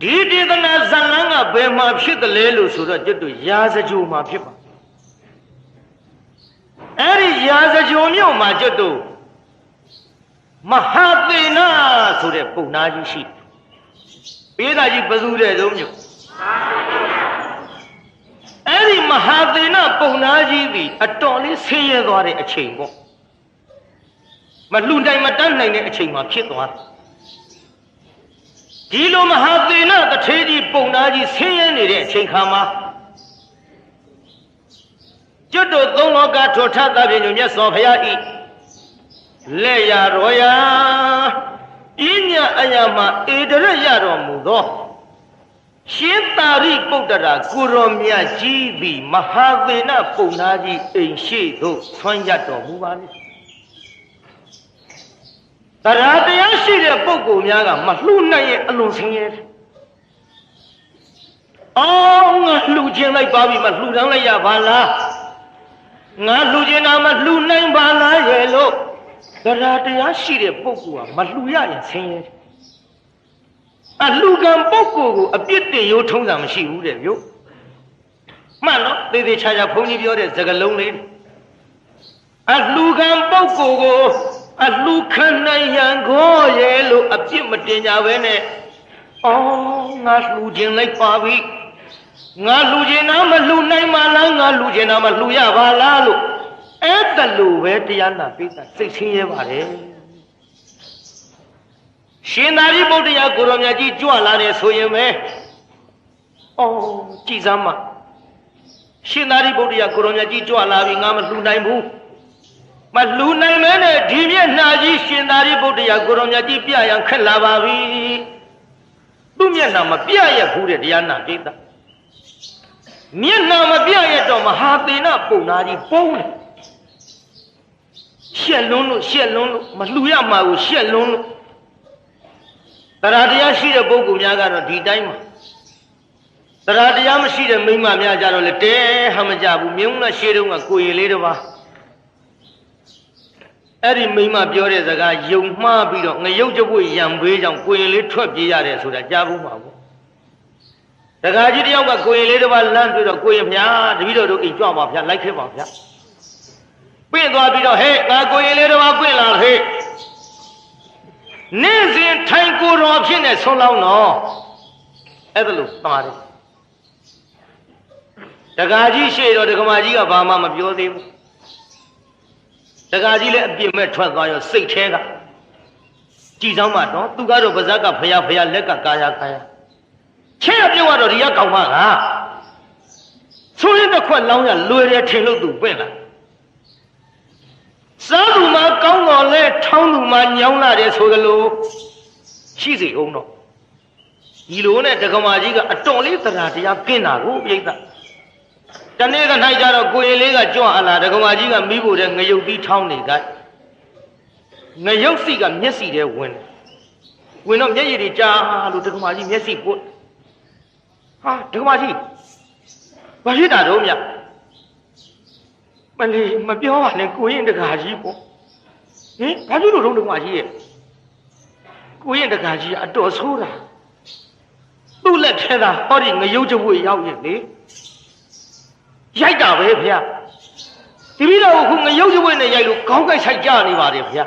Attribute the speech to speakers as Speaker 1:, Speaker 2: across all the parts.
Speaker 1: ဒီဒေသနာဇလန်းကဘယ်မှာဖြစ်တယ်လဲလို့ဆိုတော့ကျွတ်တို့ရာဇကြိုမှာဖြစ်ပါအဲ့ဒီရာဇကြိုမြို့မှာကျွတ်တို့မဟာသေနာဆိုတဲ့ပုံနာကြီးရှိပေးသားကြီးဘယ်သူတဲ့သုံးမြို့အဲ့ဒီမဟာသေနာပုံနာကြီးသည်အတော်လေးဆင်းရဲသွားတဲ့အချိန်ပေါ့မလူတိုင်းမတတ်နိုင်တဲ့အချိန်မှာဖြစ်သွားတယ်ဒီလိုမဟာသေနတထေးကြီးပုံသားကြီးဆင်းရဲနေတဲ့အချိန်ခါမှာကျွတ်တို့သုံးလောကထောထသဖြင့်မြတ်စွာဘုရားဤလက်ရတော်ရာဤညအယမဧတရရတော်မူသောရှင်သာရိပုတ္တရာကိုရောမြတ်ကြီးသည်မဟာသေနပုံသားကြီးအိမ်ရှိသို့ဆွမ်းရတော်မူပါလေတရားတရားရှိတဲ့ပုဂ္ဂိုလ်များကမလှူနိုင်ရဲ့အလွန်ဆင်းရဲတယ်။အော်ငါလှူခြင်းလိုက်ပါပြီမလှူတန်းလိုက်ရပါလား။ငါလှူခြင်းနာမလှူနိုင်ပါလားရဲ့လို့တရားတရားရှိတဲ့ပုဂ္ဂိုလ်ကမလှူရရင်ဆင်းရဲတယ်။အလှူကံပုဂ္ဂိုလ်ကိုအပြစ်တင်ရိုးထုံးတာမရှိဘူးတဲ့ဗျ။မှန်တော့သေသေးချာချာဘုန်းကြီးပြောတဲ့စကားလုံးလေးအလှူကံပုဂ္ဂိုလ်ကိုအလှခံနိုင်ရန်ကိုရဲ့လို့အပြစ်မတင်ကြဘဲနဲ့အော်ငါလှူခြင်းလိုက်ပါပြီငါလှူခြင်းနာမလှူနိုင်ပါလားငါလှူခြင်းနာမလှူရပါလားလို့အဲ့တလူပဲတရားနာပိဿစိတ်ဆင်းရဲပါတယ်ရှင်သာရိပုတ္တရာကိုရောမြတ်ကြီးကြွလာတယ်ဆိုရင်ပဲအော်ကြည်စမ်းမရှင်သာရိပုတ္တရာကိုရောမြတ်ကြီးကြွလာပြီငါမလှူနိုင်ဘူးမလူနိုင်မဲနဲ့ဒီမျက်နှာကြီးရှင်သာရိပုတ္တရာကိုရောမြတ်ကြီးပြရန်ခက်လာပါပြီသူ့မျက်နှာမပြရဘူးတဲ့တရားနာပိဿမျက်နှာမပြရတော့မဟာသေနပုံနာကြီးပုံးတယ်ရှက်လွန်းလို့မလှူရမှာကိုရှက်လွန်းလို့တရားတရားရှိတဲ့ပုဂ္ဂိုလ်များကတော့ဒီတိုင်းမှာတရားတရားမရှိတဲ့မိန်းမများကြတော့လေတဲဟမကြဘူးမြုံနဲ့ရှေးတုန်းကကိုရင်လေးတစ်ပါးအဲ့ဒီမိမပြောတဲ့စကားယုံမှားပြီးတော့ငရုတ်ကြွေရံဘေးကြောင့်ကိုရင်လေးထွက်ပြေးရတယ်ဆိုတာကြားဘူးမှာပေါ့တခါကြီးတယောက်ကကိုရင်လေးတစ်ပါးလမ်းတွေ့တော့ကိုရင်ဖျားတပည့်တော်တို့အိမ်ကြွပါဗျာလိုက်ခဲ့ပါဗျာပြင့်သွားပြီးတော့ဟဲ့ငါကိုရင်လေးတစ်ပါးပြင့်လာဟဲ့နေ့စဉ်ထိုင်ကိုတော်ဖြစ်နေဆုံးလောင်းတော့အဲ့ဒါလို့ပါတယ်တခါကြီးရှေ့တော့ဒကမာကြီးကဘာမှမပြောသေးဘူးတခါကြီးလည်းအပြစ်မဲ့ထွက်သွားရောစိတ်ထဲကကြည်ဆောင်မှတော့သူကတော့ပါဇက်ကဖယားလက်ကကာယချဲ့ပြုတ်တော့ဒီကကောင်မကဆိုရင်တစ်ခွက်လောင်းရလွယ်တယ်ထင်လို့သူပြင့်လာစားသူမှာကောင်းတော်လဲထောင်းသူမှာညောင်းလာတယ်ဆိုကြလို့ရှိစေအောင်တော့ဒီလိုနဲ့ဒကမာကြီးကအတော်လေးတရားတရားကင်းတာကိုပြိဿတနေ့က၌ကြတော့ကိုရင်လေးကကြွအလာဒကမာကြီးကမိဖို့တဲ့ငရုတ်သီးထောင်းနေကငရုတ်စီကမျက်စီထဲဝင်တော့မျက်ရည်တွေကြားလို့ဒကမာကြီးမျက်စိပွတ်ဟာဒကမာကြီးဘာဖြစ်တာတော့မြတ်မလေးမပြောပါနဲ့ကိုရင်တကာကြီးပေါ့ဟင်ဘာဖြစ်လို့ဒကမာကြီးရဲ့ကိုရင်တကာကြီးအတော်ဆိုးတာသူ့လက်ထဲသာဟောဒီငရုတ်ကြွေရောက်ရင်လေရိုက်တာပဲဗျာဒီပြီးတော့ခုငရုတ်ကြွေနဲ့ရိုက်လို့ခေါင်းကိုက်ဆိုင်ကြနေပါတယ်ဗျာ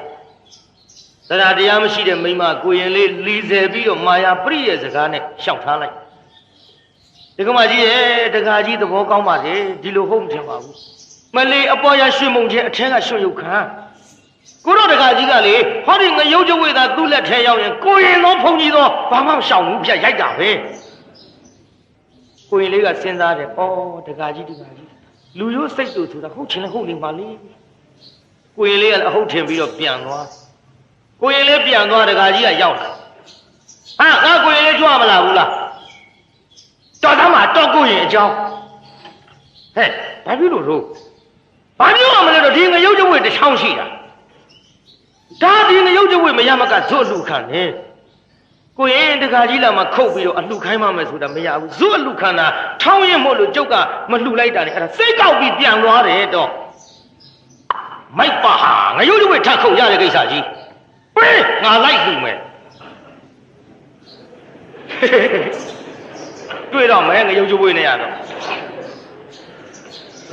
Speaker 1: တရားတရားမရှိတဲ့မိမကိုရင်လေးလီဆယ်ပြီးတော့မာယာပရိရဲ့စကားနဲ့ရှောက်ထားလိုက်ဒီကမကြီးရဲ့တကာကြီးသဘောကောင်းပါလေဒီလိုဟုတ်မထင်ပါဘူးမလေးအပေါ်ရရွှေမုံချင်းအထက်ကရွှေရုပ်ခံကိုတော့တကာကြီးကလေဟောဒီငရုတ်ကြွေသာသူ့လက်ထဲရောက်ရင်ကိုရင်သောဖုန်ကြီးသောဘာမှမရှောင်ဘူးဗျာရိုက်တာပဲကိုရင်လေးကစဉ်းစားတယ်ဩတကာကြီးလူရိုးစိတ်တူဆိုတာဟုတ်ချင်လည်းဟုတ်နေပါလေကိုရင်လေးကအဟုတ်ထင်ပြီးတော့ပြန်သွားကိုရင်လေးပြန်သွားတကာကြီးကရောက်လာဟာငါကိုရင်လေးကြွမလာဘူးလားတော်သားမှာတော့ကိုရင်အကြောင်းဟဲ့ဘာဖြစ်လို့တော့ဘာပြောရမလဲတော့ဒီငရုတ်ကြွေတစ်ချောင်းရှိတာဒါဒီငရုတ်ကြွေမရမကဇွတ်လူခံနေကိုရင်တကာကြီးလာမှခုတ်ပြီးတော့အလှခိုင်းမှမယ်ဆိုတာမရဘူးဇွတ်အလှခံတာထောင်းရင်မို့လို့ကျုပ်ကမလှလိုက်တာလေအဲ့ဒါစိတ်ကောက်ပြီးပြန်သွားတယ်တော့မိုက်ပါဟာငရုတ်ကြွေထခုတ်ရတဲ့ကိစ္စကြီးပေးငါလိုက်လှမယ် တွေ့တော့မယ်ငရုတ်ကျွေးနေရတော့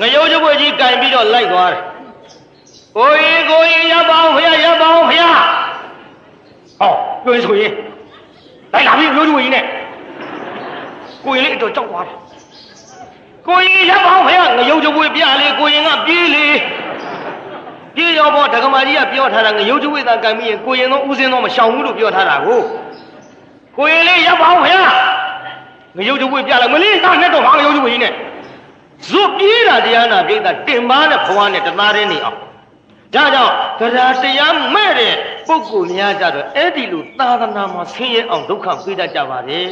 Speaker 1: ငရုတ်ကျွေးကြီးကင်ပြီးတော့လိုက်သွားတယ်ကိုကြီးရပါအောင်ဖရာရပါအောင်ဖရာဟောတွေ့ဆိုရင်လိုက်လာပြီငရုတ်ကျွေးကြီးနဲ့ကိုကြီးလေးအတော်ကြောက်သွားတယ်ကိုကြီးရပါအောင်ဖရာငရုတ်ကျွေးပြလေကိုရင်ကပြေးလေပြေးရောပေါ့ဒကမာကြီးကပြောထားတာငရုတ်ကျွေးသာကင်ပြီးရင်ကိုရင်တော့ဦးစင်းတော့မရှောင်ဘူးလို့ပြောထားတာကိုရင်လေးရပါအောင်ဖရာငရုတ်ကျွေးပြလိုက်မလေးသားနဲ့တော့ဟာငရုတ်ကျွေးကြီးနဲ့ဇွတ်ပြေးတာတရားနာပြိတ္တာတင်ပါနဲ့ဘဝနဲ့တသားတည်းနေအောင်ဒါကြောင့်တရားတရားမဲ့တဲ့ပုဂ္ဂိုလ်များကြတော့အဲ့ဒီလိုသာသနာမှာဆင်းရဲအောင်ဒုက္ခပေးတတ်ကြပါတယ်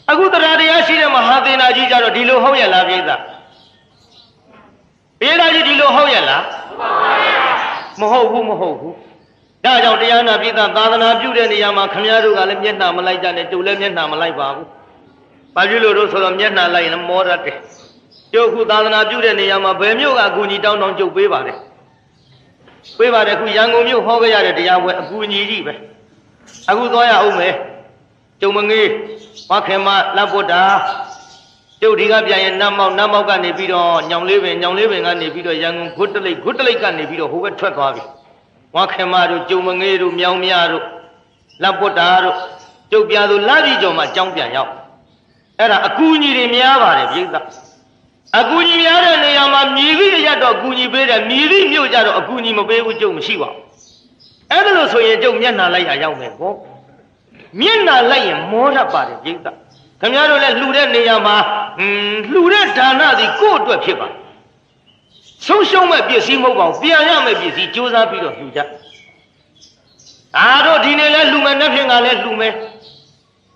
Speaker 1: အခုတရားတရားရှိတဲ့မဟာသေနာကြီးကြတော့ဒီလိုဟုတ်ရဲ့လားပြိတ္တာပြေးတာကြီးဒီလိုဟုတ်ရဲ့လားမဟုတ်ဘူးဒါကြောင့်တရားနာပြိတ္တာသာသနာပြုတဲ့နေရာမှာခမည်းတော်ကလည်းမျက်နှာမလိုက်ကြနဲ့တူလည်းမျက်နှာမလိုက်ပါဘူးဘာဖြစ်လို့ဆိုတော့မျက်နှာလိုက်ရင်မောတတ်တယ်ကျုပ်ခုသာသနာပြုတဲ့နေရာမှာဘယ်မျိုးကအကူအညီတောင်းကျုပ်ပေးပါတယ်ခုရန်ကုန်မြို့ဟောခဲ့ရတဲ့တရားပွဲအကူအညီကြီးပဲအခုသွားရအောင်မယ်ကျုံမငေးမခင်မလက်ပုတ္တာကျုပ်ဒီကပြန်ရင်နတ်မောက်ကနေပြီးတော့ညောင်လေးပင်ကနေပြီးတော့ရန်ကုန်ဂုတ်တလိတ်ကနေပြီးတော့ဟိုဘက်ထွက်သွားပြီမခင်မတို့ကျုံမငေးတို့မြောင်မြတို့လက်ပုတ္တာတို့ကျုပ်ပြာသူလပြည်ကျော်မှာကြောင်းပြန်ရောက်အဲ့ဒါအကူအညီတွေများပါတယ်ပြိဿအကူအညီများတဲ့နေရာမှာမြည်သည့်ရတော့အကူအညီပေးတယ်မြည်သည့်မြို့ကြတော့အကူအညီမပေးဘူးကျုပ်မရှိပါဘူးအဲ့ဒါလို့ဆိုရင်ကျုပ်မျက်နှာလိုက်ရရောက်မယ်ပေါ့မျက်နှာလိုက်ရင်မောတတ်ပါတယ်ပြိဿခင်ဗျားတို့လည်းလှူတဲ့နေရာမှာလှူတဲ့ဒါနသည်ကိုယ့်အတွက်ဖြစ်ပါဆုံးရှုံးမဲ့ပစ္စည်းမဟုတ်ပါဘူးပြန်ရမယ့်ပစ္စည်းစူးစမ်းပြီးတော့လှူကြတို့ဒီနေ့လဲလှူမယ်နှစ်ဖြင့်ကလည်းလှူမယ်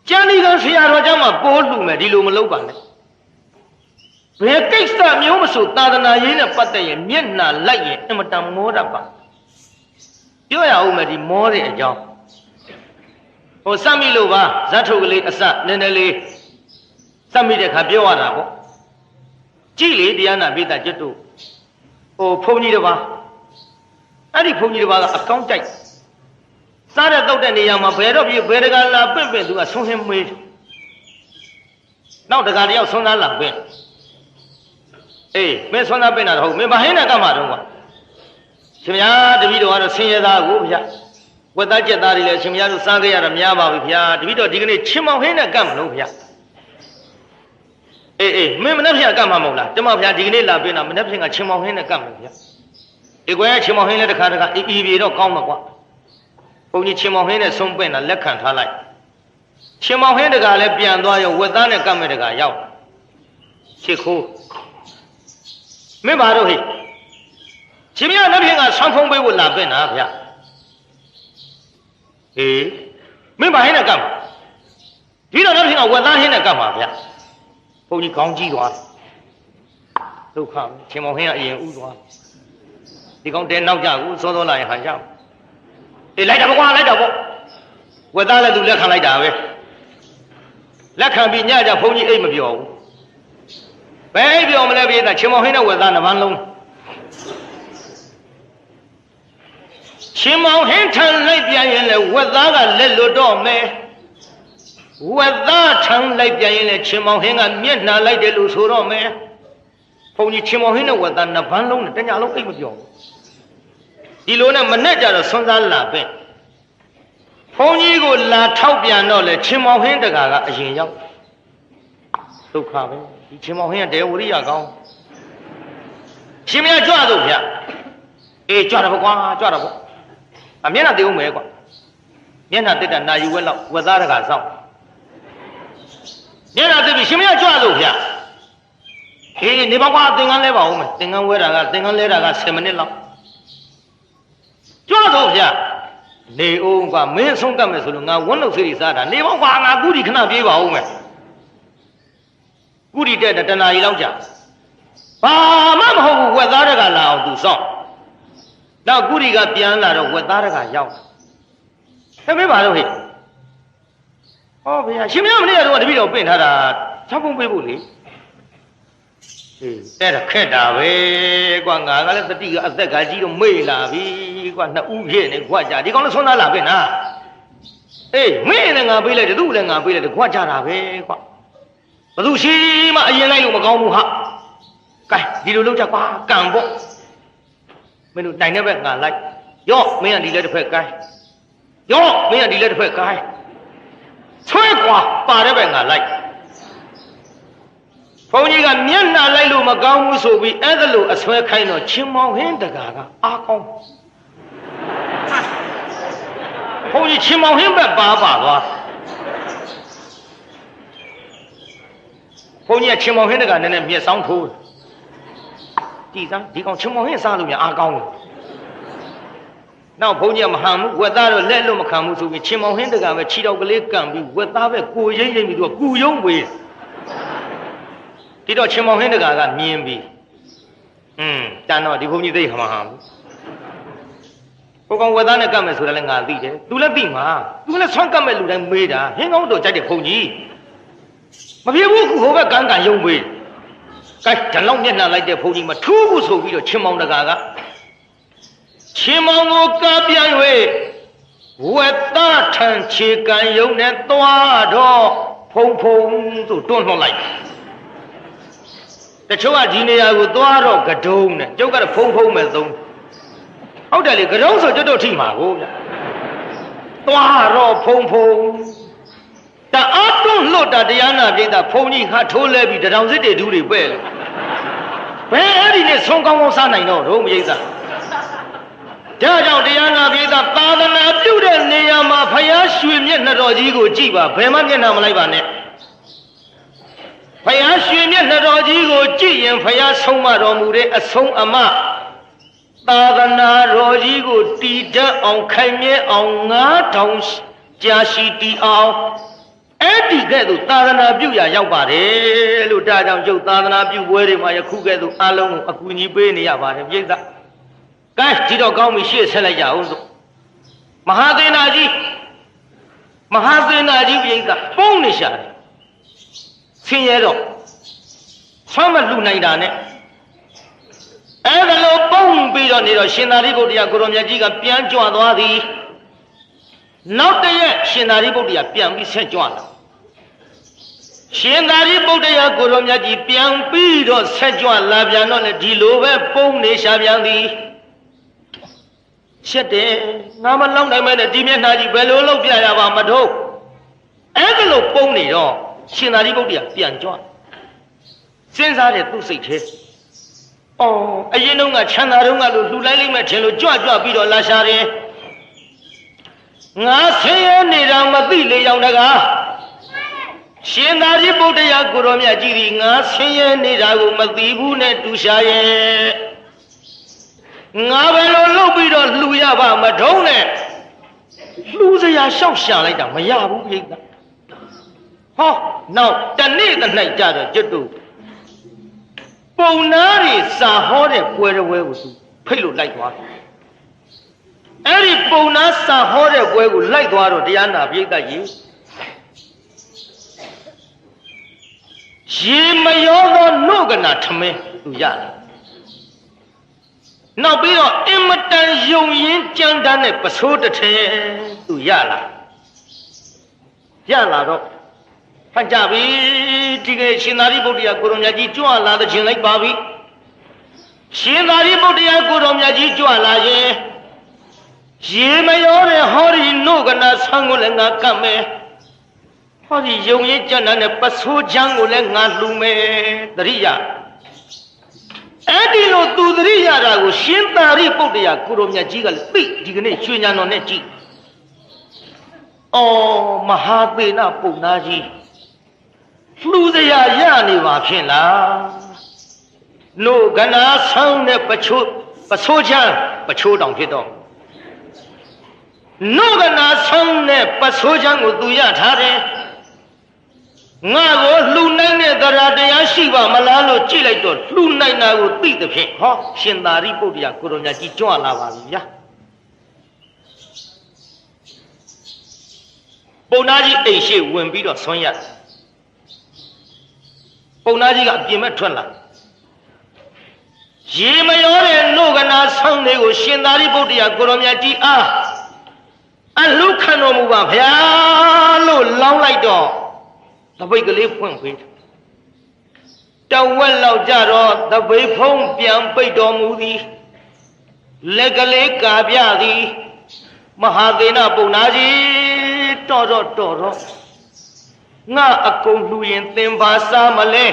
Speaker 1: ကျန်ဒီကဆရာတော်เจ้าမှာပိုးလှူမယ်ဒီလိုမလုပ်ပါနဲ့ဘယ်ကိစ္စမျိုးမဆိုသာသနာရေးနဲ့ပတ်သက်ရင်မျက်နှာလိုက်ရင်အမတန်မောတတ်ပါပြောရအောင်မယ်ဒီမောတဲ့အကြောင်းစမ်းမိလို့ပါဇတ်ထုတ်ကလေးအစနည်းနည်းလေးစမ်းမိတဲ့ခါပြောရတာပေါ့ကြည်လေတရားနာပိဋကကျွတ်တို့ဘုန်းကြီးတစ်ပါးအဲ့ဒီဘုန်းကြီးတစ်ပါးကအကောင်းကြိုက်စားတဲ့တောက်တဲ့နေရာမှာဘယ်တော့ပြဘယ်တကာလာပင့်သူကဆုံးဟင်းမေးနောက်တကာတယောက်ဆုံးသားလာပင့်မင်းဆုံးသားပင့်တာတော့ဟုတ်မင်းဘာဟင်းနဲ့ကမှတော့ကွာရှင်ဗျာတပည့်တော်ကတော့ဆင်းရဲသားကိုဗျာဝက်သားကြက်သားတွေလည်းရှင်ဗျာတို့စားခဲ့ရတာများပါပြီဗျာတပည့်တော်ဒီကနေ့ချင်းမောင်ဟင်းနဲ့ကတ်မလို့ဗျာမင်းမနှက်ဖြာကတ်မှာမဟုတ်လားကျမဗျာဒီကနေ့လာပင့်တာမနှက်ဖြာကချင်းမောင်ဟင်းနဲ့ကတ်မှာဗျာကွယ်ချင်းမောင်ဟင်းလည်းတခါအေးပြေတော့ကောင်းမှာကွာဘုန်းကြီးချင်းမောင်ဟင်းနဲ့ဆုံးပင့်တာလက်ခံထားလိုက်ချင်းမောင်ဟင်းတကလည်းပြန်သွားရောဝက်သားနဲ့ကတ်မဲ့တကရောက်ချစ်ခိုးမင်းဘာတော့ဟိချင်းမနှက်ဖြာကဆောင်းဖုံးပေးဖို့လာပင့်တာဗျာမင်းဘာဟင်းနဲ့ကတ်မှာဒီတော့နှက်ဖြာကဝက်သားဟင်းနဲ့ကတ်မှာဗျာဘုန်းကြီးခေါင်းကြီးသွားဒုက္ခချင်းမောင်ဟင်းကအရင်ဥသွားဒီကောင်တဲနောက်ကြကိုစောစောလာရင်ဟန်ကြလိုက်တာပေါ့ဝက်သားလည်းသူလက်ခံလိုက်တာပဲလက်ခံပြီးညကြဘုန်းကြီးအိတ်မပြောဘူးဘယ်အိတ်ပြောမလဲပြေးတာချင်းမောင်ဟင်းနဲ့ဝက်သားနှမလုံးချင်းမောင်ဟင်းထန်လိုက်ပြန်ရင်လည်းဝက်သားကလက်လွတ်တော့မယ်ဝက်သားထန်လိုက်ပြန်ရင်လည်းချင်းမောင်ဟင်းကမျက်နှာလိုက်တယ်လို့ဆိုတော့မယ်ဘုန်းကြီးချင်းမောင်ဟင်းနဲ့ဝက်သားနှမလုံးနဲ့တညလုံးအိတ်မပြောဘူးဒီလိုနဲ့မနဲ့ကြတော့ဆွမ်းစားလာပဲဘုန်းကြီးကိုလာထောက်ပြန်တော့လေချင်းမောင်ဟင်းတကာကအရင်ရောက်ဒုက္ခပဲဒီချင်းမောင်ဟင်းကတေဝရိယကောင်းရှင်မရကြွတော့ဗျကြွတော့ကွာကြွတော့ပေါ့မျက်နှာသေးဦးမယ်ကွာမျက်နှာတက်တာနာယူဝက်လောက်ဝက်သားတကာစောင့်မျက်နှာတက်ပြီးရှင်မရကြွတော့ဗျနေပါကွာသင်္ကန်းလဲပါဦးမယ်သင်္ကန်းဝဲတာကသင်္ကန်းလဲတာက10မိနစ်လောက်ကြွတော့ဗျနေအောင်ကွာမင်းဆုံးကတ်မယ်ဆိုလို့ငါဝန်းလို့စိတ်စားတာနေပါကွာငါကုတီခဏပြေးပါဦးမယ်ကုတီတက်တနာရီလောက်ကြာဘာမှမဟုတ်ဘူးဝက်သားတကလာအောင်သူစောင့်နောက်ကုတီကပြန်လာတော့ဝက်သားတကရောက်မင်းပါတော့ဟဲ့ဗျာရှင်မမနေ့ကတော့တပည့်တော်ပင့်ထားတာဆောက်ပုံပေးဖို့လေအဲ့ဒါခက်တာပဲကွာငါကလည်းတတိကအသက်ကကြီးတော့မေ့လာပြီကွာနှစ်ဦးဖြစ်နေကွာကြာဒီကောင်လည်းဆွမ်းသားလာပဲနာ မင်းလည်းငါပေးလိုက်တယ်သူ့လည်းငါပေးလိုက်တယ်ခွာကြတာပဲကွာဘသူရှိမှအရင်လိုက်လို့မကောင်းဘူးဟာကဲဒီလိုလုပ်ကြကွာကံပေါ့မင်းတို့တိုင်တဲ့ဘက်ငါလိုက်ရော့မင်းကဒီလက်တစ်ဖက်ကဲရော့မင်းကဒီလက်တစ်ဖက်ကဲဆွဲကွာပါတဲ့ဘက်ငါလိုက်ဘုန်းကြီးကမျက်နှာလိုက်လို့မကောင်းဘူးဆိုပြီးအဲ့ဒါလို့အဆွဲခိုင်းတော့ချင်းမောင်ဟင်းတကာကအားကောင်းဘုန်းကြီးချင်းမောင်ဟင်းဘက်ပါသွားဘုန်းကြီးကချင်းမောင်ဟင်းတကာနည်းနည်းမျက်စောင်းထိုးကြည်စမ်းဒီကောင်ချင်းမောင်ဟင်းစားလို့များအားကောင်းတယ်နောက်ဘုန်းကြီးကမဟန်ဘူးဝက်သားတော့လက်လို့မခံဘူးဆိုပြီးချင်းမောင်ဟင်းတကာပဲခြေတော့ကလေးကန့်ပြီးဝက်သားပဲကိုရိမ့်ရိမ့်ပြီးတော့ကူယုံဝေးဒီတော့ချင်းမောင်ဟင်းတကာကမြင်ပြီးတန်တော့ဒီဘုန်းကြီးသိမှာဟာဘူးဟိုကောင်ဝက်သားနဲ့ကတ်မယ်ဆိုတာလည်းငါသိတယ်သူလည်းသိမှာသူလည်းဆွမ်းကတ်မဲ့လူတိုင်းမေးတာဟင်းကောင်းတော့ကြိုက်တယ်ဘုန်းကြီးမပြေဘူးခုဟိုဘက်ကန်ကန်ယုံပေးကဲဒီလောက်မျက်နှာလိုက်တဲ့ဘုန်းကြီးမထူးဘူးဆိုပြီးတော့ချင်းမောင်တကာကချင်းမောင်ကိုကပြန်၍ဝက်သားထန်ခြေကန်ယုံနဲ့သွားတော့ဖုံဖုံဆိုတွန်းလှော်လိုက်တချို့ကဒီနေရာကိုသွားတော့ကဒုံနဲ့ကျုပ်ကတော့ဖုံဖုံမဲ့သုံးဟုတ်တယ်လေကဒုံဆိုကျွတ်တို့ထိမှာကိုဗျသွားတော့ဖုံဖုံတအားတွန်းလွတ်တာတရားနာပြိတ္တာဘုံကြီးခါထိုးလဲပြီးတထောင်စစ်တွေဒူးတွေပဲ့လေဘယ်အဲ့ဒီနဲ့ဆုံးကောင်းကောင်းစားနိုင်တော့မရိစ္ဆာဒါကြောင့်တရားနာပြိတ္တာသာသနာပြုတဲ့နေရာမှာဖယားရွှေမျက်နှာတော်ကြီးကိုကြည့်ပါဘယ်မှမျက်နှာမလိုက်ပါနဲ့ဖယားရွှေမျက်နှာတော်ကြီးကိုကြည့်ရင်ဖယားဆုံးမတော်မူတဲ့အဆုံးအမသာသနာတော်ကြီးကိုတည်တတ်အောင်ခိုင်မြဲအောင်9000ကြာရှိတည်အောင်အဲ့ဒီကဲ့သို့သာသနာပြုရာရောက်ပါတယ်လို့ဒါကြောင့်ကျုပ်သာသနာပြုပွဲတွေမှာယခုကဲ့သို့အလုံးကိုအကူအညီပေးနေရပါတယ်ပြိဿကဲဒီတော့ကောင်းပြီရှေ့ဆက်လိုက်ကြအောင်ဆိုမဟာသေနာကြီးပြိဿပုံနေရှာတယ်ဆင်းရဲတော့ဆွမ်းမလှူနိုင်တာနဲ့အဲ့ဒါလို့ပုံပြီးတော့နေတော့ရှင်သာရိပုတ္တရာကိုရောမြတ်ကြီးကပြန်ကြွသွားသည်နောက်တရက်ရှင်သာရိပုတ္တရာပြန်ပြီးဆက်ကြွလာရှင်သာရိပုတ္တရာကိုရောမြတ်ကြီးပြန်ပြီးတော့ဆက်ကြွလာပြန်တော့လေဒီလိုပဲပုံနေရှာပြန်သည်ရှက်တယ်ငါမလောက်နိုင်မဲ့နဲ့ဒီမျက်နှာကြီးဘယ်လိုလုပ်ပြရပါမထုတ်အဲ့ဒါလို့ပုံနေတော့ရှင်သာရိပုတ္တရာပြန်ကြွစဉ်းစားတဲ့သူ့စိတ်ထဲအရင်တုန်းကချမ်းသာတုန်းကလို့လှူလိုက်လိမ့်မယ်ထင်လို့ကြွပြီးတော့လာရှာတယ်ငါဆင်းရဲနေတာမသိလေရောက်တကားရှင်သာရိပုတ္တရာကိုရောမြတ်ကြီးဒီငါဆင်းရဲနေတာကိုမသိဘူးနဲ့တူရှာရဲ့ငါဘယ်လိုလုပ်ပြီးတော့လှူရပါမထုံးနဲ့လှူစရာရှောက်ရှာလိုက်တာမရဘူးပြိဿနောက်တနေ့တ၌ကြတော့ကျွတ်တို့ပုံနာတွေစာဟောတဲ့ပွဲတော်ကိုသူဖိတ်လို့လိုက်သွားတယ်အဲ့ဒီပုံနာစာဟောတဲ့ပွဲကိုလိုက်သွားတော့တရားနာပြိဿရေမရောသောနှုတ်ကနာထမင်းသူရတယ်နောက်ပြီးတော့အင်မတန်ယုံရင်ကြမ်းတမ်းတဲ့ပစိုးတစ်ထည်သူရလာတော့ဖတ်ကြပြီဒီကရှင်သာရိပုတ္တရာကိုရောမြတ်ကြီးကြွလာတဲ့ခြင်းလိုက်ပါပြီရှင်သာရိပုတ္တရာကိုရောမြတ်ကြီးကြွလာရင်ရေမရောတဲ့ဟောဒီနှုတ်ကနာဆံကိုလည်းငါကပ်မယ်ဟောဒီယုံရင်ကြမ်းတမ်းတဲ့ပစိုးချမ်းကိုလည်းငါလှူမယ်တရိယာအဲ့ဒီလိုသူသတိရတာကိုရှင်သာရိပုတ္တရာကိုရောမြတ်ကြီးကလည်းသိဒီကနေ့ရွှေညာတော်နဲ့ကြည့်မဟာသေနပုံနာကြီးလှူစရာရနေပါဖြင့်လားနို့ကနာဆောင်းတဲ့ပစိုးချမ်းပချိုးတောင်ဖြစ်တော့နို့ကနာဆောင်းတဲ့ပစိုးချမ်းကိုသူရထားတယ်ငါကိုလှူနိုင်တဲ့တရားရှိပါမလားလို့ကြည့်လိုက်တော့လှူနိုင်တာကိုသိတဲ့ဖြင့်ရှင်သာရိပုတ္တရာကိုရောမြတ်ကြီးကြွလာပါပြီဗျာပုံနာကြီးအိမ်ရှိဝင်ပြီးတော့ဆွမ်းရတယ်ပုံနာကြီးကအပြင်မဲ့ထွက်လာရေမရောတဲ့နှုတ်ကနာဆောင်းလေးကိုရှင်သာရိပုတ္တရာကိုရောမြတ်ကြီးအား အလုခံတော်မူပါဗျာလို့လောင်းလိုက်တော့သပိတ်ကလေးဖွင့်ပေးတဝက်လောက်ကြတော့သပိတ်ဖုံးပြန်ပိတ်တော်မူသည်လက်ကလေးကာပြသည်မဟာသေနပုံနာကြီးတော်ငါအကုန်လူရင်သင်ပါစားမလဲ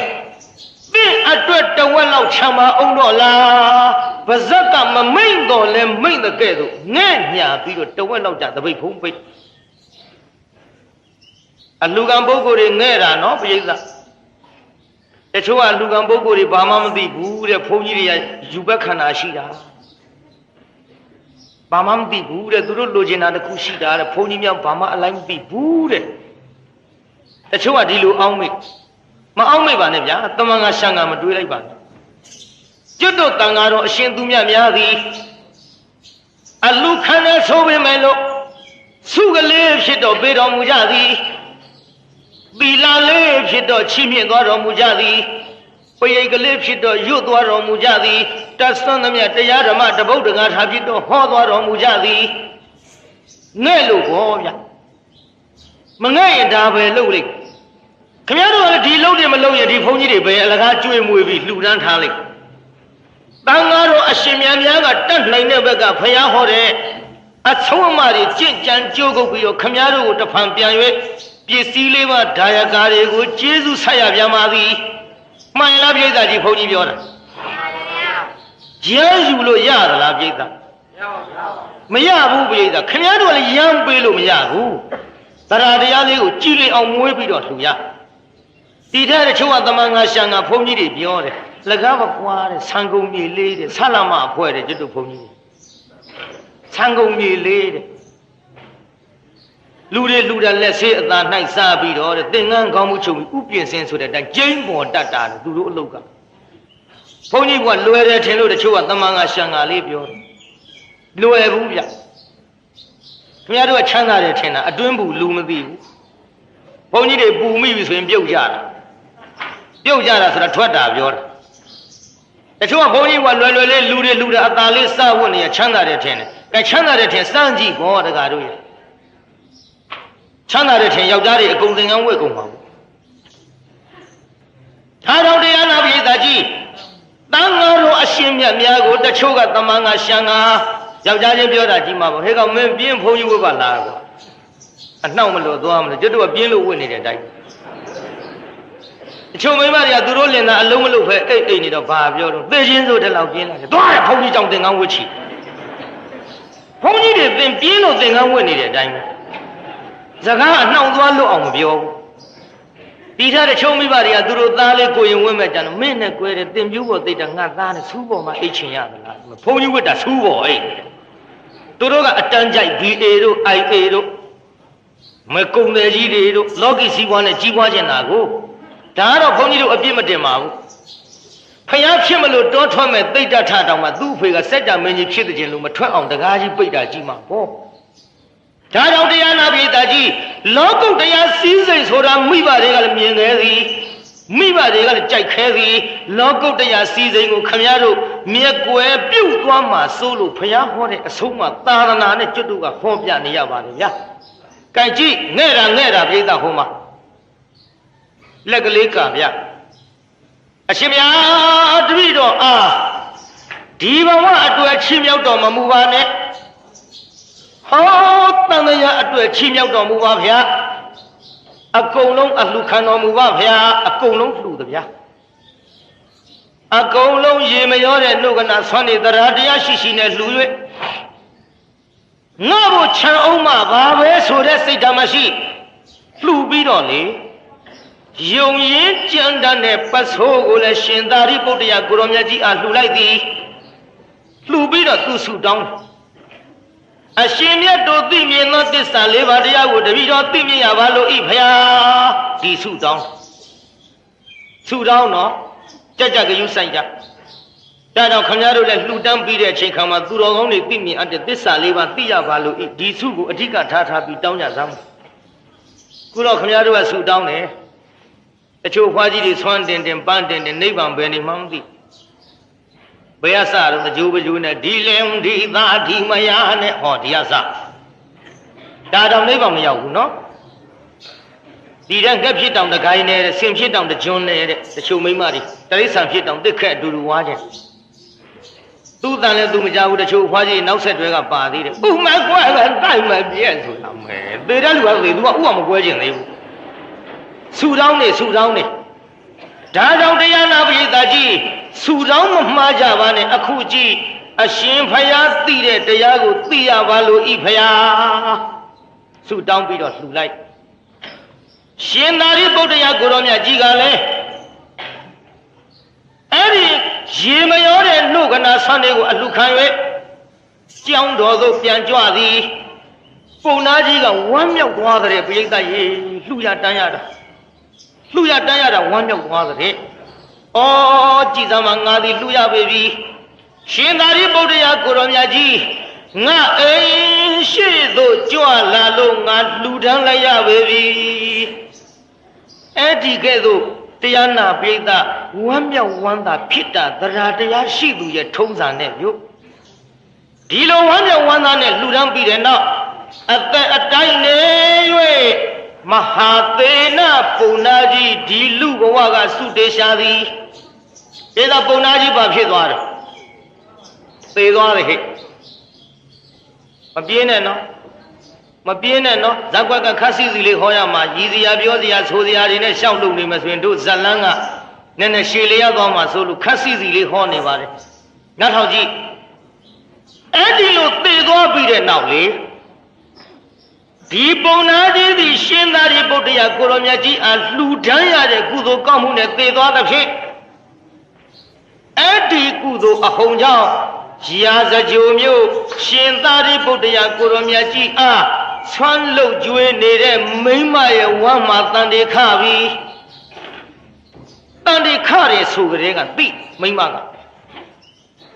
Speaker 1: သင်အတွက်တဝက်လောက်ချမ်းပါအောင်တော့လားပါဇက်ကမမိန်တော့လဲမိန်တဲ့ကဲ့သို့ငဲ့ညာပြီးတော့တဝက်လောက်ကြသပိတ်ဖုံးပိတ်အလူကံပုဂ္ဂိုလ်တွေငဲ့တာနော်ပြိဿတချို့ကလူကံပုဂ္ဂိုလ်တွေဘာမှမသိဘူးတဲ့ဘုန်းကြီးတွေကယူဘက်ခန္ဓာရှိတာဘာမှမသိဘူးတဲ့သူတို့လိုချင်တာတစ်ခုရှိတာတဲ့ဘုန်းကြီးများဘာမှအလိုက်မသိဘူးတဲ့တချို့ကဒီလိုအောင်းမိမအောင်းမိပါနဲ့ဗျာတမန်ကရှံကမတွေးလိုက်ပါနဲ့ကျွတ်တို့တန်ဃာတော်အရှင်သူမြတ်များသည်အလူခံရဆိုပေမဲ့လို့စုကလေးဖြစ်တော့ပေးတော်မူကြသည်သီလလေးဖြစ်တော့ချီးမြှင့်သွားတော်မူကြသည်ပရိတ်ကလေးဖြစ်တော့ရွတ်သွားတော်မူကြသည်တတ်ဆွမ်းသမျှတရားဓမ္မတပုတ်တကားထားဖြစ်တော့ဟောသွားတော်မူကြသည်ငဲ့လို့ဘောဗျမငဲ့ရင်ဒါပဲလုပ်လိုက်ခင်ဗျားတို့ကဒီလုပ်တယ်မလုပ်ရင်ဒီဘုန်းကြီးတွေပဲအလကားကျွေးမွေပြီးလှူဒန်းထားလိုက်တန်ဃာတော်အရှင်များများကတတ်နိုင်တဲ့ဘက်ကဖျားဟောတဲ့အဆုံးအမတွေကြင့်ကြံကြိုးကုပ်ပြီးတော့ခင်ဗျားတို့ကိုတဖန်ပြန်၍ပစ္စည်းလေးပါဒါယကာတွေကိုကျေးဇူးဆက်ရပြန်ပါသည်မှန်လားပြိဿကြီးဘုန်းကြီးပြောတာရဲယူလို့ရသလားပြိဿမရဘူးပြိဿခင်ဗျားတို့လည်းရမ်းပေးလို့မရဘူးတရားတရားလေးကိုကြည်လင်အောင်မွေးပြီးတော့လှူရဒီတဲ့တချို့ကသမန်ငါရှံကဘုန်းကြီးတွေပြောတယ်လကားမကွာတဲ့ဆံကုန်မြေလေးတဲ့ဆလမအဖွဲတဲ့ကျွတ်တို့ဘုန်းကြီးဆံကုန်မြေလေးတဲ့လူတွေလူတယ်လက်ဆေးအသာ၌စားပြီးတော့တဲ့သင်္ကန်းကောင်းမှုချုပ်ပြီးဥပြင်စင်ဆိုတဲ့အတိုင်းကျိန်းပေါ်တတ်တာသူတို့အလုတ်ကဘုန်းကြီးကလွယ်တယ်ထင်လို့တချို့ကသမန်ငါရှံကလေးပြောတယ်လွယ်ဘူးဗျခင်ဗျားတို့ကချမ်းသာတယ်ထင်တာအတွင်းဘူးလူမသိဘူးဘုန်းကြီးတွေပူမိပြီဆိုရင်ပြုတ်ကြတာဆိုတာထွက်တာပြောတာတချို့ကဘုန်းကြီးကလွယ်လွယ်လေးလူတွေလူတယ်အသာလေးစဝတ်နေရချမ်းသာတယ်ထင်တယ်အဲချမ်းသာတယ်ထင်စမ်းကြည့်ဘောတကားတို့ရချမ်းသာတယ်ထင်ယောက်ျားတွေအကုန်သင်္ကန်းဝတ်ကုန်ပါဘူးသာတော်တရားနာပိဋကကြီးတန်ဃာတော်အရှင်မြတ်များကိုတချို့ကသမန်ကရှံကယောက်ျားချင်းပြောတာကြီးမှာပေါ့ဟဲ့ကောင်မင်းပြင်းဘုန်းကြီးဝတ်ပါလားကွာအနှောက်မလို့သွားမလို့ကျွတ်တို့ကပြင်းလို့ဝတ်နေတဲ့အတိုင်းအချို့မိန်းမတွေကသူတို့လင်တာအလုံးမလို့ပဲအိတ်နေတော့ဘာပြောတော့သိချင်းဆိုတဲ့လောက်ပြင်းလာတယ်သွားတယ်ဘုန်းကြီးကြောင့်သင်္ကန်းဝတ်ချီဘုန်းကြီးတွေသင်ပြင်းလို့သင်္ကန်းဝတ်နေတဲ့အတိုင်းပဲစကားအနှောက်သွားလို့အောင်မပြောဘူးဒီထားတဲ့ချုံမိဘတွေကသူတို့သားလေးကိုရင်ဝတ်မဲ့ကြတော့မင်းနဲ့ကွဲတယ်သင်ပြူးပေါ်သိတာငါသားနဲ့ဆူးပေါ်မှာအိတ်ချင်ရသလားဘုန်းကြီးဝတ်တာဆူးပေါ်အိတ်သူတို့ကအတန်းကြိုက် BA တို့ IA တို့မကုံတယ်ကြီးတွေတို့လောကီစီးပွားနဲ့ကြီးပွားကျင်တာကိုဒါကတော့ဘုန်းကြီးတို့အပြစ်မတင်ပါဘူးဖျားဖြစ်မလို့တောထွက်မဲ့သိတ္တထတောင်မှသူ့အဖေကစက်ကြမင်းကြီးဖြစ်တဲ့ခြင်းလို့မထွက်အောင်တကားကြီးပိတ်တာကြီးမှာပေါ့ဒါကြောင့်တရားနာပိဋကကြီးလောကုတ်တရားစည်းစိမ်ဆိုတာမိဘတွေကလည်းမြင်ခဲ့သည်မိဘတွေကလည်းကြိုက်ခဲသည်လောကုတ်တရားစည်းစိမ်ကိုခမည်းတော်မြက်ကွယ်ပြုတ်သွားမှစိုးလို့ဖျားဟောတဲ့အဆုံးမှသာသနာနဲ့ကျွတ်တို့ကဟောပြနေရပါတယ်ဗျာကဲကြည့်ငဲ့တာပိဋကဟောမှာလက်ကလေးကဗျအရှင်မြတ်တပည့်တော်အားဒီဘဝအတွက်ချီးမြှောက်တော်မမူပါနဲ့ဟောတန်တရားအတွက်ချီးမြှောက်တော်မူပါဗျာအကုန်လုံးအလှခံတော်မူပါဗျာအကုန်လုံးလှူသဗျာအကုန်လုံးရေမရောတဲ့နှုတ်ကနာဆွမ်းနေတရားတရားရှိနဲ့လှူ၍ငါ့ကိုခြံအောင်မှဘာပဲဆိုတဲ့စိတ်ဓာတ်မရှိလှူပြီးတော့လေယုံရင်ကြံတတ်တဲ့ပတ်ဆိုးကိုလည်းရှင်သာရိပုတ္တရာကိုရောမြတ်ကြီးအားလှူလိုက်သည်လှူပြီးတော့သူဆုတောင်းအရှင်မြတ်တို့သိမြင်သောတစ္ဆာလေးပါးတရားကိုတပည့်တော်သိမြင်ရပါလို့ဤဖျားဒီဆုတောင်းတော့ကြကြကယူဆိုင်ကြဒါကြောင့်ခင်ဗျားတို့လည်းလှူတန်းပြီးတဲ့အချိန်ခါမှာသူတော်ကောင်းတွေသိမြင်အပ်တဲ့တစ္ဆာလေးပါးသိရပါလို့ဤဒီဆုကိုအဓိကထားပြီးတောင်းကြစမ်းခုတော့ခင်ဗျားတို့ကဆုတောင်းတယ်အချို့ဖွားကြီးတွေဆွမ်းတင်ပန်းတင်နိဗ္ဗာန်ပဲနေမှမသိဘယ်အစတော့အကျိုးပကျိုးနဲ့ဒီလင်ဒီသားဒီမယားနဲ့ဟောဒီအစ ဒါတောင်နိဗ္ဗာန်မရောက်ဘူးနော်ဒီတဲ့ငှက်ဖြစ်တောင်တခိုင်းနဲ့ဆင်ဖြစ်တောင်တကျွန်းနဲ့တဲ့တချို့မိမတွေတရိษံဖြစ်တောင်တစ်ခက်အတူတူဝါးကြသူ့တန်လည်းသူမကြဘူးတချို့ဖွားကြီးနောက်ဆက်တွဲကပါသေးတယ်ဥမကွဲပဲတိုက်မပြည့်ဆိုတာမဲသေတဲ့လူကသေသူကဥအောင်မကွဲကျင်သေးဘူးဆူတောင်းနေဒါကြောင့်တရားနာပရိသတ်ကြီးဆူတောင်းမမှားကြပါနဲ့အခုကြည့်အရှင်ဖယားသိတဲ့တရားကိုသိရပါလို့ဤဖယားဆူတောင်းပြီးတော့လှူလိုက်ရှင်သာရိပုတ္တရာကိုရောမြတ်ကြီးကလည်းအဲ့ဒီရေမရောတဲ့နှုတ်ကနာဆန်းတွေကိုအလှခံ၍ကြောင်းတော်သို့ပြန်ကြွသည်ပုံနာကြီးကဝမ်းမြောက်သွားတဲ့ပိဋကရေလှူရတန်းရတာဝမ်းမြောက်သွားတဲ့ဩကြည်စမ်းမငါသည်လှူရပေပြီရှင်သာရိပုတ္တရာကိုရောမြတ်ကြီးငါအိမ်ရှိသို့ကြွလာလို့ငါလှူဒန်းလိုက်ရပေပြီအဲ့ဒီကဲ့သို့တရားနာပိဋကဝမ်းမြောက်ဝမ်းသာဖြစ်တာတရားတရားရှိသူရဲ့ထုံးစံနဲ့မြို့ဒီလိုဝမ်းမြောက်ဝမ်းသာနဲ့လှူဒန်းပြီးတဲ့နောက်အသက်အတိုင်းနေ၍မဟာသေနပုံနာကြီးဒီလူဘဝကစုတေရှာသည်ဒါသာပုံနာကြီးဘာဖြစ်သွားတယ်သေသွားတယ်ဟဲ့မပြင်းနဲ့နော်ဇက်ကွက်ကခက်စီစီလေးဟောရမှာရည်စရာပြောစရာဆိုစရာတွေနဲ့ရှောက်လုပ်နေမှဆိုရင်တို့ဇလန်းကနည်းနည်းရှည်လျက်သွားမှာဆိုလို့ခက်စီစီလေးဟောနေပါတယ်နောက်ထောင်ကြည့်အဲ့ဒီလိုသေသွားပြီးတဲ့နောက်လေဒီပုံနာကြီးသည်ရှင်သာရိပုတ္တရာကိုရောမြတ်ကြီးအားလှူဒန်းရတဲ့ကုသိုလ်ကောင်းမှုနဲ့သေသွားသဖြင့်အဲ့ဒီကုသိုလ်အဟုန်ကြောင့်ရာဇကြိုမျိုးရှင်သာရိပုတ္တရာကိုရောမြတ်ကြီးအားဆွမ်းလုတ်ကျွေးနေတဲ့မိမရဲ့ဝမ်းမှာတန်တေခပြီးတန်တေခတယ်ဆိုကြတဲ့ကသိမိမက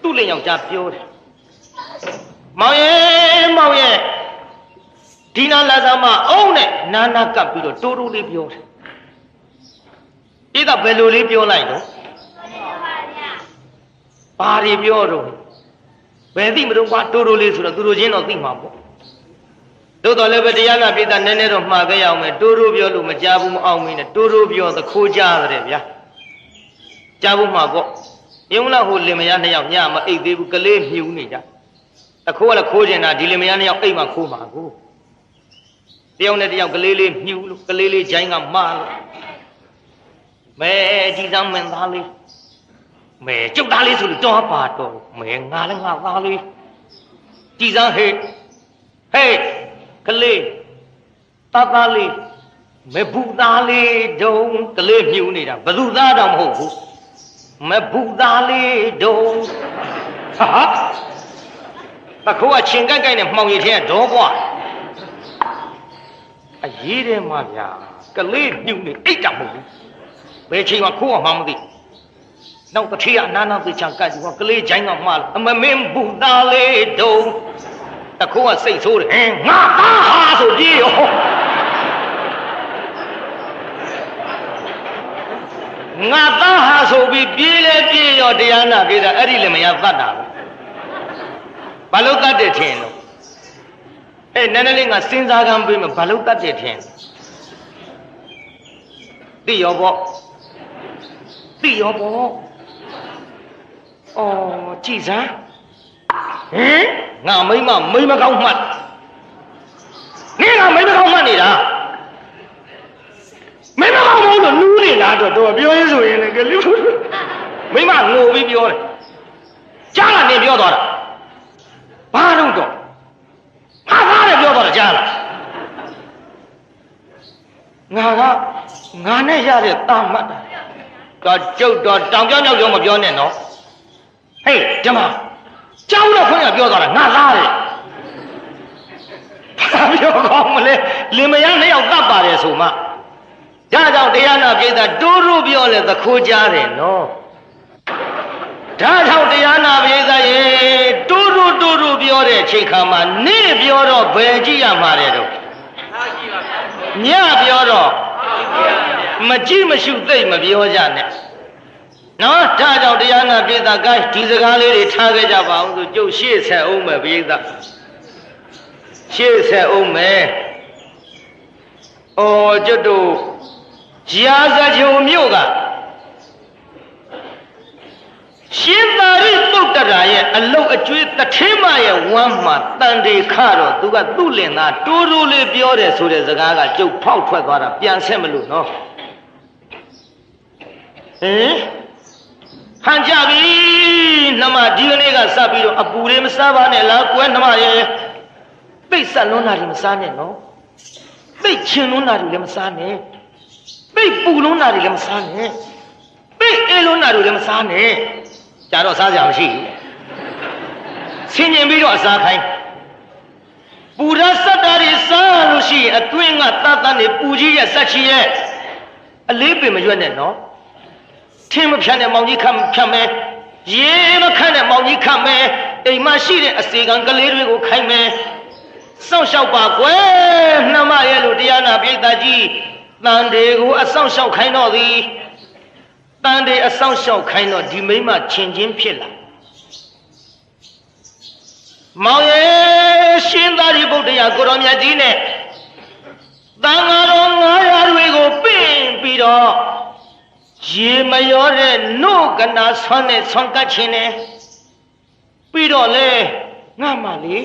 Speaker 1: သူ့လင်ယောက်ျားပြောတယ်မောင်ရဲ့ဒီနာလာသမအုံးနဲ့နာကပ်ပြီးတော့တိုးတိုးလေးပြောတယ်ဒီကဘယ်လိုလေးပြောလိုက်တော့ဘာတွေပြောတော့ဘယ်သိမလို့ကွာတိုးတိုးလေးဆိုတော့သူတို့ချင်းတော့သိမှာပေါ့သို့တော်လည်းပဲတရားနာပိဋကနည်းနည်းတော့မှားခဲ့ရအောင်မယ်တိုးတိုးပြောလို့မကြဘူးမအောင်မင်းနဲ့တိုးတိုးပြောသခိုးကြရတယ်ဗျာကြားဖို့မှာပေါ့ယုံလာဟိုလင်မယားနှစ်ယောက်ညမအိတ်သေးဘူးကလေးမြူနေကြသခိုးကလည်းခိုးကျင်တာဒီလင်မယားနှစ်ယောက်အိတ်မှခိုးမှာကိုတယောက်နဲ့တယောက်ကလေးလေးမြူလို့ကလေးလေးဂျိုင်းကမလို့မဲကြည်စမ်းမင်းသားလေးမဲကျုပ်သားလေးဆိုလို့တော့ပါတော့မဲငါလည်းငါသားလေးကြည်စမ်းဟဲ့ကလေးသားလေးမဲဘူးသားလေးတုံးကလေးမြူနေတာဘသူသားတော့မဟုတ်ဘူးမဲဘူးသားလေးတုံးဟာတခိုးကချင်းကိုက်နဲ့မှောင်ရည်ထဲကဒေါကွာအရေးတယ်မှာဗျာကလေးမြူနေအိတ်တာမဟုတ်ဘူးဘယ်ချိန်မှခိုးအောင်မှမသိနောက်တစ်ထည့်အနာနာသိချာကတ်ဒီကလေးဂျိုင်းကမှားအမမင်းဘူးသားလေးတုံးတခိုးကစိတ်ဆိုးတယ်ငါသားဟာဆိုပြေးရောငါသားဟာဆိုပြီးပြေးလဲပြေးရောတရားနာပြေးတာအဲ့ဒီလည်းမရသတ်တာဘာလို့တတ်တယ်ထင်လို့နည်းနည်းလေးငါစဉ်းစားကမ်းပေးမယ်ဘာလို့တတ်တယ်ထင်သိရောပေါ့ကြည်စမ်းငါမိမကောင်းမှတ်နင်းကမိမကောင်းမှတ်နေတာမိမကောင်းမဟုတ်လို့နူးနေလားတော့ပြောရင်းဆိုရင်လည်းကလေးမိမငိုပြီးပြောတယ်ကြားလာနေပြောသွားတာဘာလို့တော့ဟာသားတယ်ပြောသွားတာကြားလားငါနဲ့ရတဲ့တာမှတ်တော့ကျုပ်တော့တောင်ပြောင်းမပြောနဲ့နော်ဟေးဓမ္မကျောင်းတော့ခွင့်ရပြောသွားတာငါသားတယ်ဘာပြောကောင်းမလဲလင်မယားနှစ်ယောက်တတ်ပါတယ်ဆိုမှဒါကြောင့်တရားနာပိဋကတိုးတိုးပြောလဲသခိုးကြတယ်နော်ဒါကြောင့်တရားနာပိဋကရေတိုးတိုးပြောတဲ့အချိန်ခါမှာနေ့ပြောတော့ဘယ်ကြည့်ရမှာလဲတော့ညပြောတော့မကြည့်မရှုသိမပြောကြနဲ့နော်ဒါကြောင့်တရားနာပိဋကကဒီစကားလေးတွေထားခဲ့ကြပါအောင်ဆိုကျုပ်ရှေ့ဆက်အောင်မယ်ပိဋကရှေ့ဆက်အောင်မယ် ကျွတ်တို့ရာဇဂျုံမြို့ကရှင်သာရိပုတ္တရာရဲ့အလုတ်အကျွေးတထေးမရဲ့ဝမ်းမှာတန်တေခတော့သူကသူ့လင်သားတိုးတိုးလေးပြောတယ်ဆိုတဲ့စကားကကျုပ်ဖောက်ထွက်သွားတာပြန်ဆက်မလို့နော်ဟန်ကြပြီနှမဒီကနေ့ကစပြီးတော့အပူလေးမစားပါနဲ့လားကွယ်နှမရဲ့ပိတ်ဆက်လွန်းတာတွေမစားနဲ့နော်ပိတ်ချင်လွန်းတာတွေလည်းမစားနဲ့ပိတ်ပူလွန်းတာတွေလည်းမစားနဲ့ပိတ်အေးလွန်းတာတွေလည်းမစားနဲ့ကြာတော့စားကြမရှိဘူးဆင်ញင်ပြီးတော့အစားခိုင်းပူရစက်တာတွေစားလို့ရှိရင်အတွင်းကတတ်တတ်နေပူကြီးရဲ့ဆက်ချီရဲ့အလေးပင်မရွက်နဲ့နော်ထင်းမဖြတ်နဲ့မောင်ကြီးခတ်ဖြတ်မယ်ရေမခတ်နဲ့မောင်ကြီးခတ်မယ်အိမ်မရှိတဲ့အစီကံကလေးတွေကိုခိုင်းမယ်စောင့်ရှောက်ပါကွယ်နှမရဲ့လို့တရားနာပိဋကကြီးတန်တေကိုအဆောင်ရှောက်ခိုင်းတော့သည်တန်တေအဆောင်ရှောက်ခိုင်းတော့ဒီမိမချင်ချင်းဖြစ်လာမောင်ရဲ့ရှင်သာရိပုတ္တရာကိုရောမြတ်ကြီးနဲ့တန်ဃာတော်900တွေကိုပင့်ပြီးတော့ရေမရောတဲ့နို့ကနာဆွမ်းနဲ့ဆွမ်းကတ်ခြင်းနဲ့ပြီးတော့လေငါမှလေ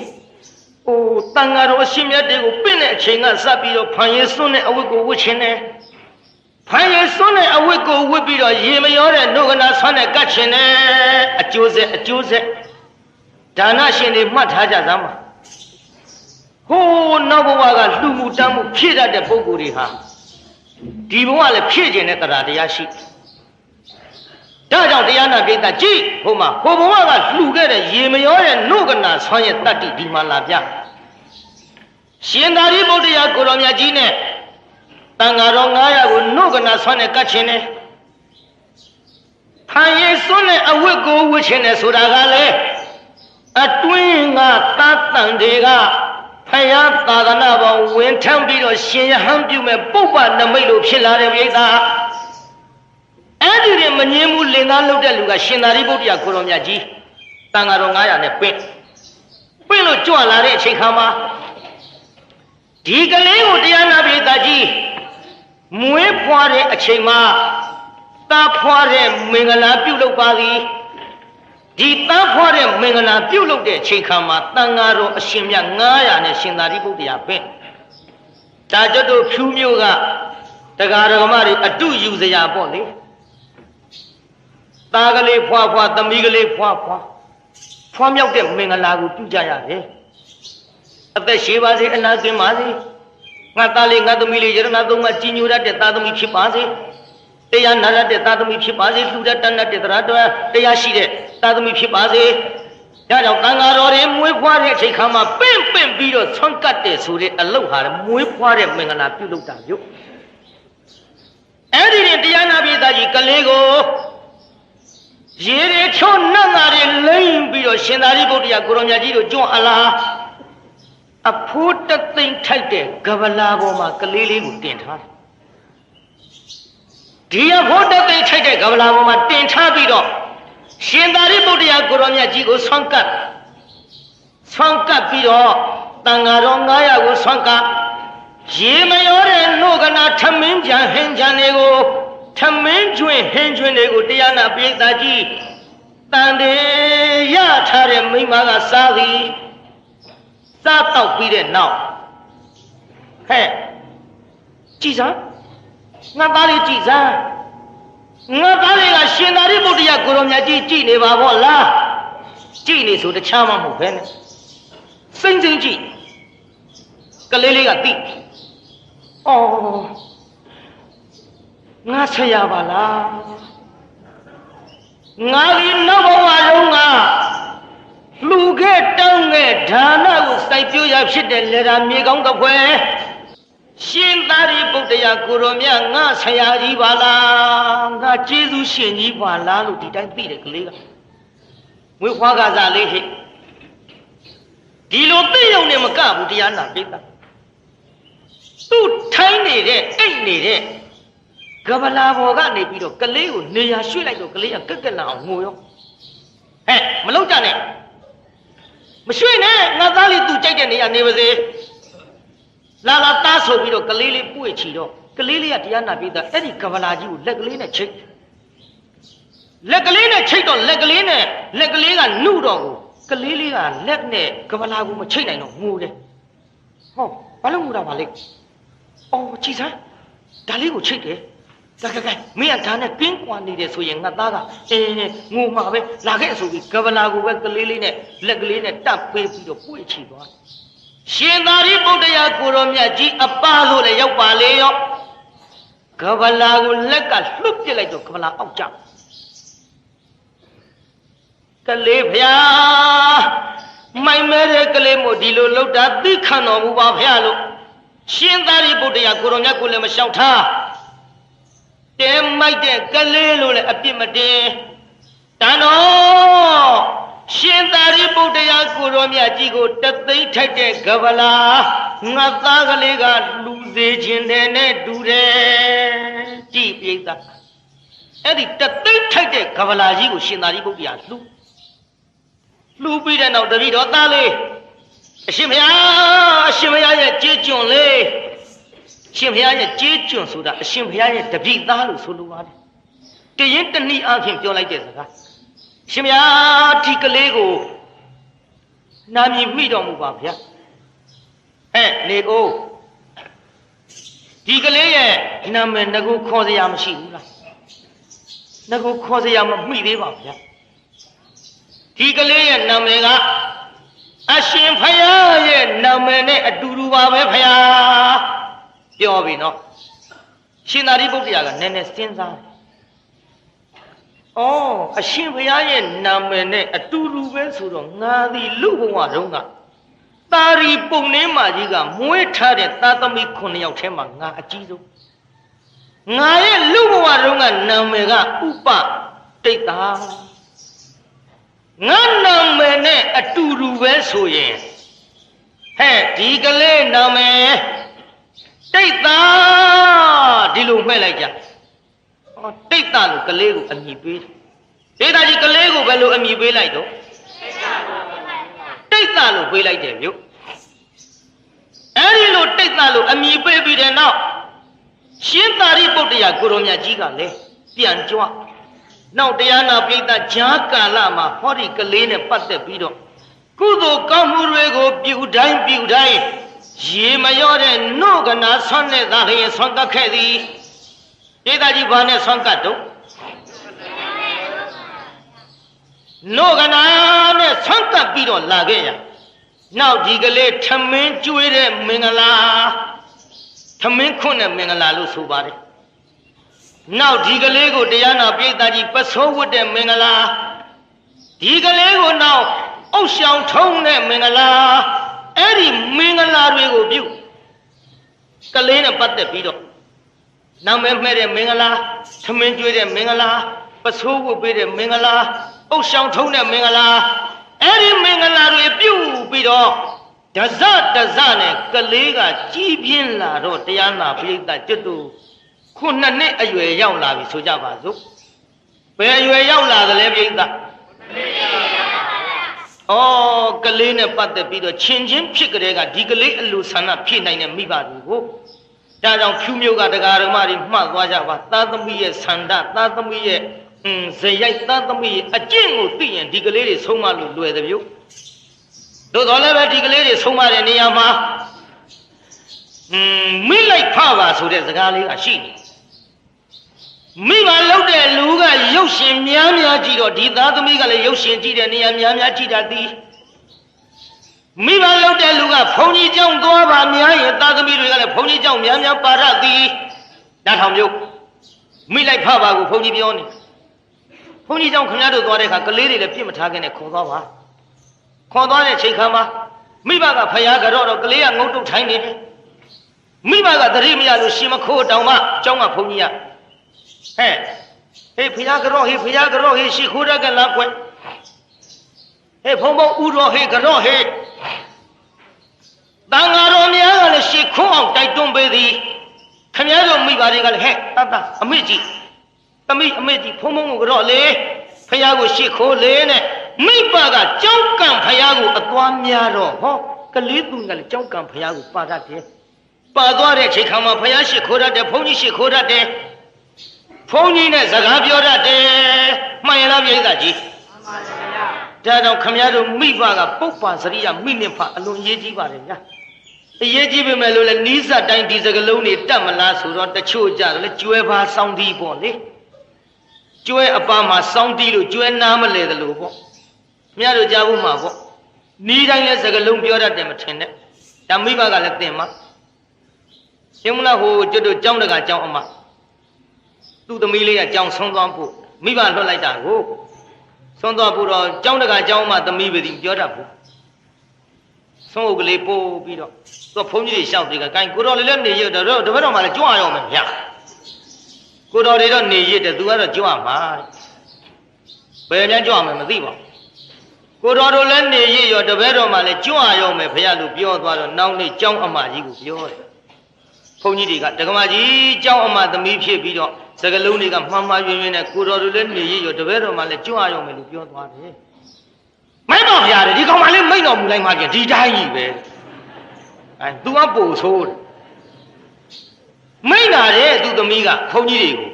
Speaker 1: တန်ဃာတော်အရှင်မြတ်တွေကိုပင့်တဲ့အချိန်ကစပြီးတော့ဖန်ရည်စွန်းတဲ့အဝတ်ကိုဝတ်ခြင်းနဲ့ဖန်ရည်စွန်းတဲ့အဝတ်ကိုဝတ်ပြီးတော့ရေမရောတဲ့နို့ကနာဆွမ်းနဲ့ကတ်ခြင်းနဲ့အကျိုးဆက်ဒါနရှင်တွေမှတ်ထားကြစမ်းပါနောက်ဘဝကလူမှုတမ်းမှုဖြည့်တတ်တဲ့ပုဂ္ဂိုလ်တွေဟာဒီဘဝလည်းဖြည့်ခြင်းနဲ့တရားတရားရှိဒါကြောင့်တရားနာပိဋကကြည့်ဟိုဘဝကလှူခဲ့တဲ့ရေမရောတဲ့နှုတ်ကနာဆွမ်းရဲ့တတ္တိဒီမှာလာပြရှင်သာရိပုတ္တရာကိုရောမြတ်ကြီးနဲ့တန်ဃာတော်900ကိုနှုတ်ကနာဆွမ်းနဲ့ကတ်ခြင်းနဲ့ဖန်ရည်စွန်းတဲ့အဝတ်ကိုဝတ်ခြင်းနဲ့ဆိုတာကလည်းအတွင်းကသတ်တန်တွေကဖယားသာသနာပေါ်ဝင်ထမ်းပြီးတော့ရှင်ရဟန်းပြုမဲ့ပုပ္ပနမိတ်လိုဖြစ်လာတဲ့ပြိဿအဲ့ဒီမငြင်းဘူးလင်သားလုပ်တဲ့လူကရှင်သာရိပုတ္တရာကိုရောမြတ်ကြီးတန်ဃာတော်900နဲ့ပင့်လို့ကြွလာတဲ့အချိန်ခါမှာဒီကလေးကိုတရားနာပိဋကကြီးမွေးဖွားတဲ့အချိန်မှာတာဖွားတဲ့မင်္ဂလာပြုလုပ်ပါသည်ဒီတာဖွားတဲ့မင်္ဂလာပြုလုပ်တဲ့အချိန်ခါမှာတန်ဃာတော်အရှင်မြတ်900နဲ့ရှင်သာရိပုတ္တရာပင့်ဒါကြတို့ဖြူးမျိုးကတရားဓမ္မတွေအတုယူစရာပေါ့လေသားကလေးဖွားသမီးကလေးဖွားမြောက်တဲ့မင်္ဂလာကိုပြုကြရတယ်အသက်ရှည်ပါစေအနာကင်းပါစေငါသားလေးငါသမီးလေးယရဏသုံးပါးကြီးညိုတတ်တဲ့သားသမီးဖြစ်ပါစေတရားနာရတဲ့သားသမီးဖြစ်ပါစေလှူတတ်တတ်တဲ့တရားတော်တရားရှိတဲ့သားသမီးဖြစ်ပါစေဒါကြောင့်တန်ဃာတော်တွေမွေးဖွားတဲ့အချိန်ခါမှာပင့်ပြီးတော့ဆွမ်းကတ်တဲ့ဆိုတဲ့အလုပ်ဟာမွေးဖွားတဲ့မင်္ဂလာပြုလုပ်တာမျိုးအဲ့ဒီတရားနာပိဋကကြီးကလေးကိုရေတွေချုံနတ်ငါတွေလိမ့်ပြီးတော့ရှင်သာရိပုတ္တရာကိုရောမြတ်ကြီးတို့ကျွန်းအလားအဖိုးတသိမ့်ထိုက်တဲ့ကဗလာပေါ်မှာကလေးလေးကိုတင်ထားတယ်ဒီအဖို့တသိထိုက်တဲ့ကဗလာပေါ်မှာတင်ထားပြီးတော့ရှင်သာရိပုတ္တရာကိုရောမြတ်ကြီးကိုဆွမ်းကပ်ပြီးတော့တန်ဃာတော်900ကိုဆွမ်းကပ်ရေမရောတဲ့နှုတ်ကနာထမင်းကြံဟင်းကြံတွေကိုထမင်းကျွင်းဟင်းကျွင်းတွေကိုတရားနာပိဋကကြီးတန်တေရထားတဲ့မိမကစားသည်စားတော့ပြီးတဲ့နောက်ကြည်စမ်းငါသားလေးကြည်စမ်းငါသားလေးကရှင်သာရိပုတ္တရာကိုရောမြတ်ကြီးကြည်နေပါဘောလားကြည်နေဆိုတခြားမှမဟုတ်ပဲနဲ့စိမ့်ကြည့်ကလေးလေးကသိငါဆက်ရပါလားငါဒီနောက်ဘဝလုံးကလူခဲ့တောင်းခဲ့ဌာနကိုစိုက်ပျိုးရဖြစ်တဲ့လေသာမြေကောင်းတစ်ဖွဲရှင်သာရိပုတ္တရာကိုရောမြတ်ငါဆရာကြီးပါလားငါကျေးဇူးရှင်ကြီးပါလားလို့ဒီတိုင်းသိတယ်ကလေးကငွေခွားကစားလေးဟိဒီလိုသိရုံနဲ့မကဘူးတရားနာပိဋကသူ့ထိုင်းနေတဲ့အိတ်နေတဲ့ကဗလာဘော်ကနေပြီးတော့ကလေးကိုနေရာရွှေ့လိုက်တော့ကလေးကကက်လာအောင်ငိုရောမလောက်ကြနဲ့မရွှေ့နဲ့ငါသားလေးသူကြိုက်တဲ့နေရာနေပါစေ လာလာသားဆိုပြီးတော့ကလေးလေးပွေ့ချီတော့ကလေးလေးကတရားနာပြီးတော့အဲ့ဒီကဗလာကြီးကိုလက်ကလေးနဲ့ချိတ်လက်ကလေးနဲ့ချိတ်တော့လက်ကလေးကနှုတ်တော့ကလေးလေးကလက်နဲ့ကဗလာကိုမချိတ်နိုင်တော့ငိုတယ်ဟောဘာလို့ငိုတာပါလဲအော်ကြည်စမ်းဒါလေးကိုချိတ်တယ်ကဲမင်းကဒါနဲ့ကင်းကွာနေတယ်ဆိုရင်ငါသားကငိုမှာပဲလာခဲ့ဆိုပြီးကဗလာကိုပဲကလေးလေးနဲ့လက်ကလေးနဲ့တပ်ပေးပြီးတော့ပွေ့ချီသွားရှင်သာရိပုတ္တရာကိုရောမြတ်ကြီးအပလို့လည်းရောက်ပါလေရောကဗလာကိုလက်ကလှုပ်ပြလိုက်တော့ကဗလာအောက်ကျကလေးဖျားမိုင်မဲတဲ့ကလေးမို့ဒီလိုလှုပ်တာသိခံတော်မူပါဖျားလို့ရှင်သာရိပုတ္တရာကိုရောမြတ်ကိုလည်းမလျှောက်ထားတဲမိုက်တဲ့ကလေးလို့လည်းအပြစ်မတင်တန်တော်ရှင်သာရိပုတ္တရာကိုရောမြတ်ကြီးကိုတသိမ့်ထိုက်တဲ့ကဗလာငါသားကလေးကလူစေခြင်းတဲ့နဲ့တူတယ်ကြည်ပြိဿအဲ့ဒီတသိမ့်ထိုက်တဲ့ကဗလာကြီးကိုရှင်သာရိပုတ္တရာလှူပြီးတဲ့နောက်တပည့်တော်သားလေးအရှင်ဘုရားရဲ့ကြေးကျွန်လေးရှင်ဘုရားရဲ့ကြေးကျွန်ဆိုတာအရှင်ဘုရားရဲ့တပည့်သားလို့ဆိုလိုပါတယ်တရင်တနည်းအားဖြင့်ပြောလိုက်တဲ့စကားရှင်ဘုရားဒီကလေးကိုနာမည်မိတော်မူပါဗျာနေကိုဒီကလေးရဲ့နာမည်ငကိုခေါ်စရာမရှိဘူးလားငကိုခေါ်စရာမမိသေးပါဗျာဒီကလေးရဲ့နာမည်ကအရှင်ဘုရားရဲ့နာမည်နဲ့အတူတူပါပဲဘုရားပြောပြီနော်ရှင်သာရိပုတ္တရာကနည်းနည်းစဉ်းစားအရှင်ဘုရားရဲ့နာမည်နဲ့အတူတူပဲဆိုတော့ငါသည်လူဘဝတုန်းကတာရီပုံနှင်းမကြီးကမွေးထားတဲ့သားသမီး9ယောက်ထဲမှာငါအကြီးဆုံးငါရဲ့လူဘဝတုန်းကနာမည်ကဥပတိတ်တာငါနာမည်နဲ့အတူတူပဲဆိုရင်ဒီကလေးနာမည်တိတ်တာဒီလိုမှဲ့လိုက်ကြတိတ်တာလို့ကလေးကိုအမည်ပေးဒေတာကြီးကလေးကိုဘယ်လိုအမည်ပေးလိုက်တော့တိတ်တာလို့ပေးလိုက်တယ်မြို့အဲ့ဒီလိုတိတ်တာလို့အမည်ပေးပြီးတဲ့နောက်ရှင်သာရိပုတ္တရာကိုရောမြတ်ကြီးကလည်းပြန်ကြွနောက်တရားနာပိဋကဂျာကာလမှာဟောဒီကလေးနဲ့ပတ်သက်ပြီးတော့ကုသိုလ်ကောင်းမှုတွေကိုပြုတိုင်းရေမရောတဲ့နှုတ်ကနာဆွမ်းတဲ့သားလျင်ဆွမ်းကပ်ခဲ့သည်ဒေတာကြီးဘာနဲ့ဆွမ်းကပ်တော့နှုတ်ကနာနဲ့ဆွမ်းကပ်ပြီးတော့လာခဲ့ရနောက်ဒီကလေးထမင်းကျွေးတဲ့မင်္ဂလာထမင်းခွန်းတဲ့မင်္ဂလာလို့ဆိုပါတယ်နောက်ဒီကလေးကိုတရားနာပိဋကကြီးပစိုးဝတ်တဲ့မင်္ဂလာဒီကလေးကိုနောက်အုတ်ရှောင်ထုံးတဲ့မင်္ဂလာအဲ့ဒီမင်္ဂလာတွေကိုပြုကလေးနဲ့ပတ်သက်ပြီးတော့နောက်မဲမဲ့တဲ့မင်္ဂလာသမင်းကျွေးတဲ့မင်္ဂလာပစိုးဝတ်ပေးတဲ့မင်္ဂလာအုတ်ရှောင်ထုံးတဲ့မင်္ဂလာအဲ့ဒီမင်္ဂလာတွေပြုပြီးတော့တစနဲ့ကလေးကကြီးပြင်းလာတော့တရားနာပိဋကကျွတ်တူခုနှစ်အရွယ်ရောက်လာပြီဆိုကြပါစို့ဘယ်အရွယ်ရောက်လာသလဲပိဋကကလေးနဲ့ပတ်သက်ပြီးတော့ချင်းဖြစ်ကြတဲ့ကဒီကလေးအလိုဆန္ဒဖြစ်နိုင်တဲ့မိဘတွေကိုဒါကြောင့်ဖြူမျိုးကတရားဓမ္မတွေမှတ်သွားကြပါသားသမီးရဲ့ဆန္ဒသားသမီးရဲ့ဇယိုက်သားသမီးရဲ့အကျင့်ကိုသိရင်ဒီကလေးတွေဆုံးမလို့လွယ်တယ်ဗျသို့တော်လည်းပဲဒီကလေးတွေဆုံးမတဲ့နေရာမှာမိလိုက်ဖပါဆိုတဲ့စကားလေးကရှိနေမိဘလောက်တဲ့လူကရုပ်ရှင်များကြည့်တော့ဒီသားသမီးကလည်းရုပ်ရှင်ကြည့်တဲ့နေရာများကြည့်တတ်သည်မိဘလောက်တဲ့လူကဘုံကြီးကျောင်းသွားပါများရင်သားသမီးတွေကလည်းဘုံကြီးကျောင်းများပါရသည်ဒါထောင်မျိုးမိလိုက်ဖပါကိုဘုံကြီးပြောနေဘုံကြီးကျောင်းခင်ဗျားတို့သွားတဲ့အခါကလေးတွေလည်းပြစ်မထားခင်နဲ့ခေါ်သွားပါခေါ်သွားတဲ့ချိန်ခါမှာမိဘကဖယားကတော့ကလေးကငုတ်တုတ်ထိုင်းနေတယ်မိဘကသတိမရလို့ရှင်မခိုးတောင်မှကျောင်းကဘုံကြီးကဟေးဖယားကတော့ဟေးရှိခိုးရကလာကွယ်ဖုံဥတော်ဟေးကတော့ဟေးတန်ဃာတော်များကလည်းရှိခိုးအောင်တိုက်တွန်းပေးသည်ခင်ဗျားတို့မိဘတွေကလည်းအမေကြီးအမေကြီးဖုံကိုကတော့လေဖယားကိုရှိခိုးလေနဲ့မိဘကကြောက်ကံဖယားကိုအသွားများတော့ကလေးသူကလည်းကြောက်ကံဖယားကိုပါတတ်တယ် ပါသွားတဲ့ချိန်ခါမှာဘုရားရှိခိုးတတ်တယ်ဘုန်းကြီးရှိခိုးတတ်တယ်ဘုန်းကြီးနဲ့စကားပြောတတ်တယ်မှန်ရလားပြိဿကြီးမှန်ပါဗျာဒါကြောင့်ခမရတို့မိဘကပုပ္ပစရိယမိနစ်ဖအလွန်ရေးကြီးပါတယ်ဗျာအရေးကြီးပေမဲ့လို့လည်းနီးစပ်တိုင်းဒီစကလုံးတွေတတ်မလားဆိုတော့တချို့ကြတယ်ကျွဲပါစောင်းတီးပေါ့လေကျွဲအပမှာစောင်းတီးလို့ကျွဲနားမလဲတယ်လို့ပေါ့မြတ်တို့ကြားဖို့မှာပေါ့နီးတိုင်းလည်းစကလုံးပြောတတ်တယ်မထင်နဲ့ဒါမိဘကလည်းသင်မှာရှင်းမလားဟိုကျွတ်တို့ကြောင်းတကကြောင်းအမသူ့သမီးလေးကကြောင်းဆုံးသွားဖို့မိဘလွှတ်လိုက်တာကိုဆုံးသွားဖို့တော့ကြောင်းတကကြောင်းအမသမီးပဲဒီပြောတတ်ဘူးဆုံးုပ်ကလေးပို့ပြီးတော့သူကဘုန်းကြီးတွေရှောက်တွေကကိုင်ကိုတော်လေးလည်းနေရတော့တပည့်တော်မှလည်းကြွရအောင်မယ်ဗျာကိုတော်တွေတော့နေရတဲ့သူကတော့ကြွမှာဘယ်များကြွမယ်မသိပါဘူးကိုတော်တို့လည်းနေရရောတပည့်တော်မှလည်းကြွရအောင်မယ်ဘုရားလို့ပြောသွားတော့နောက်နေ့ကျောင်းအမကြီးကိုပြောတယ်ဘုန်းကြီးတွေကဒကမကြီးကျောင်းအမသမီးဖြစ်ပြီးတော့စကလုံးတွေကမှန်မှန်ယွင်ယွင်နဲ့ကိုတော်တို့လည်းနေရရောတပည့်တော်မှလည်းကြွရအောင်မယ်လို့ပြောသွားတယ်မိုက်တော့ဗျာဒီကောင်မလေးမိတ်တော်မူလိုက်မှပြန်ဒီတိုင်းကြီးပဲအဲသူကပို့ဆိုးတယ်မိတ်လာတယ်သူသမီးကဘုန်းကြီးတွေကို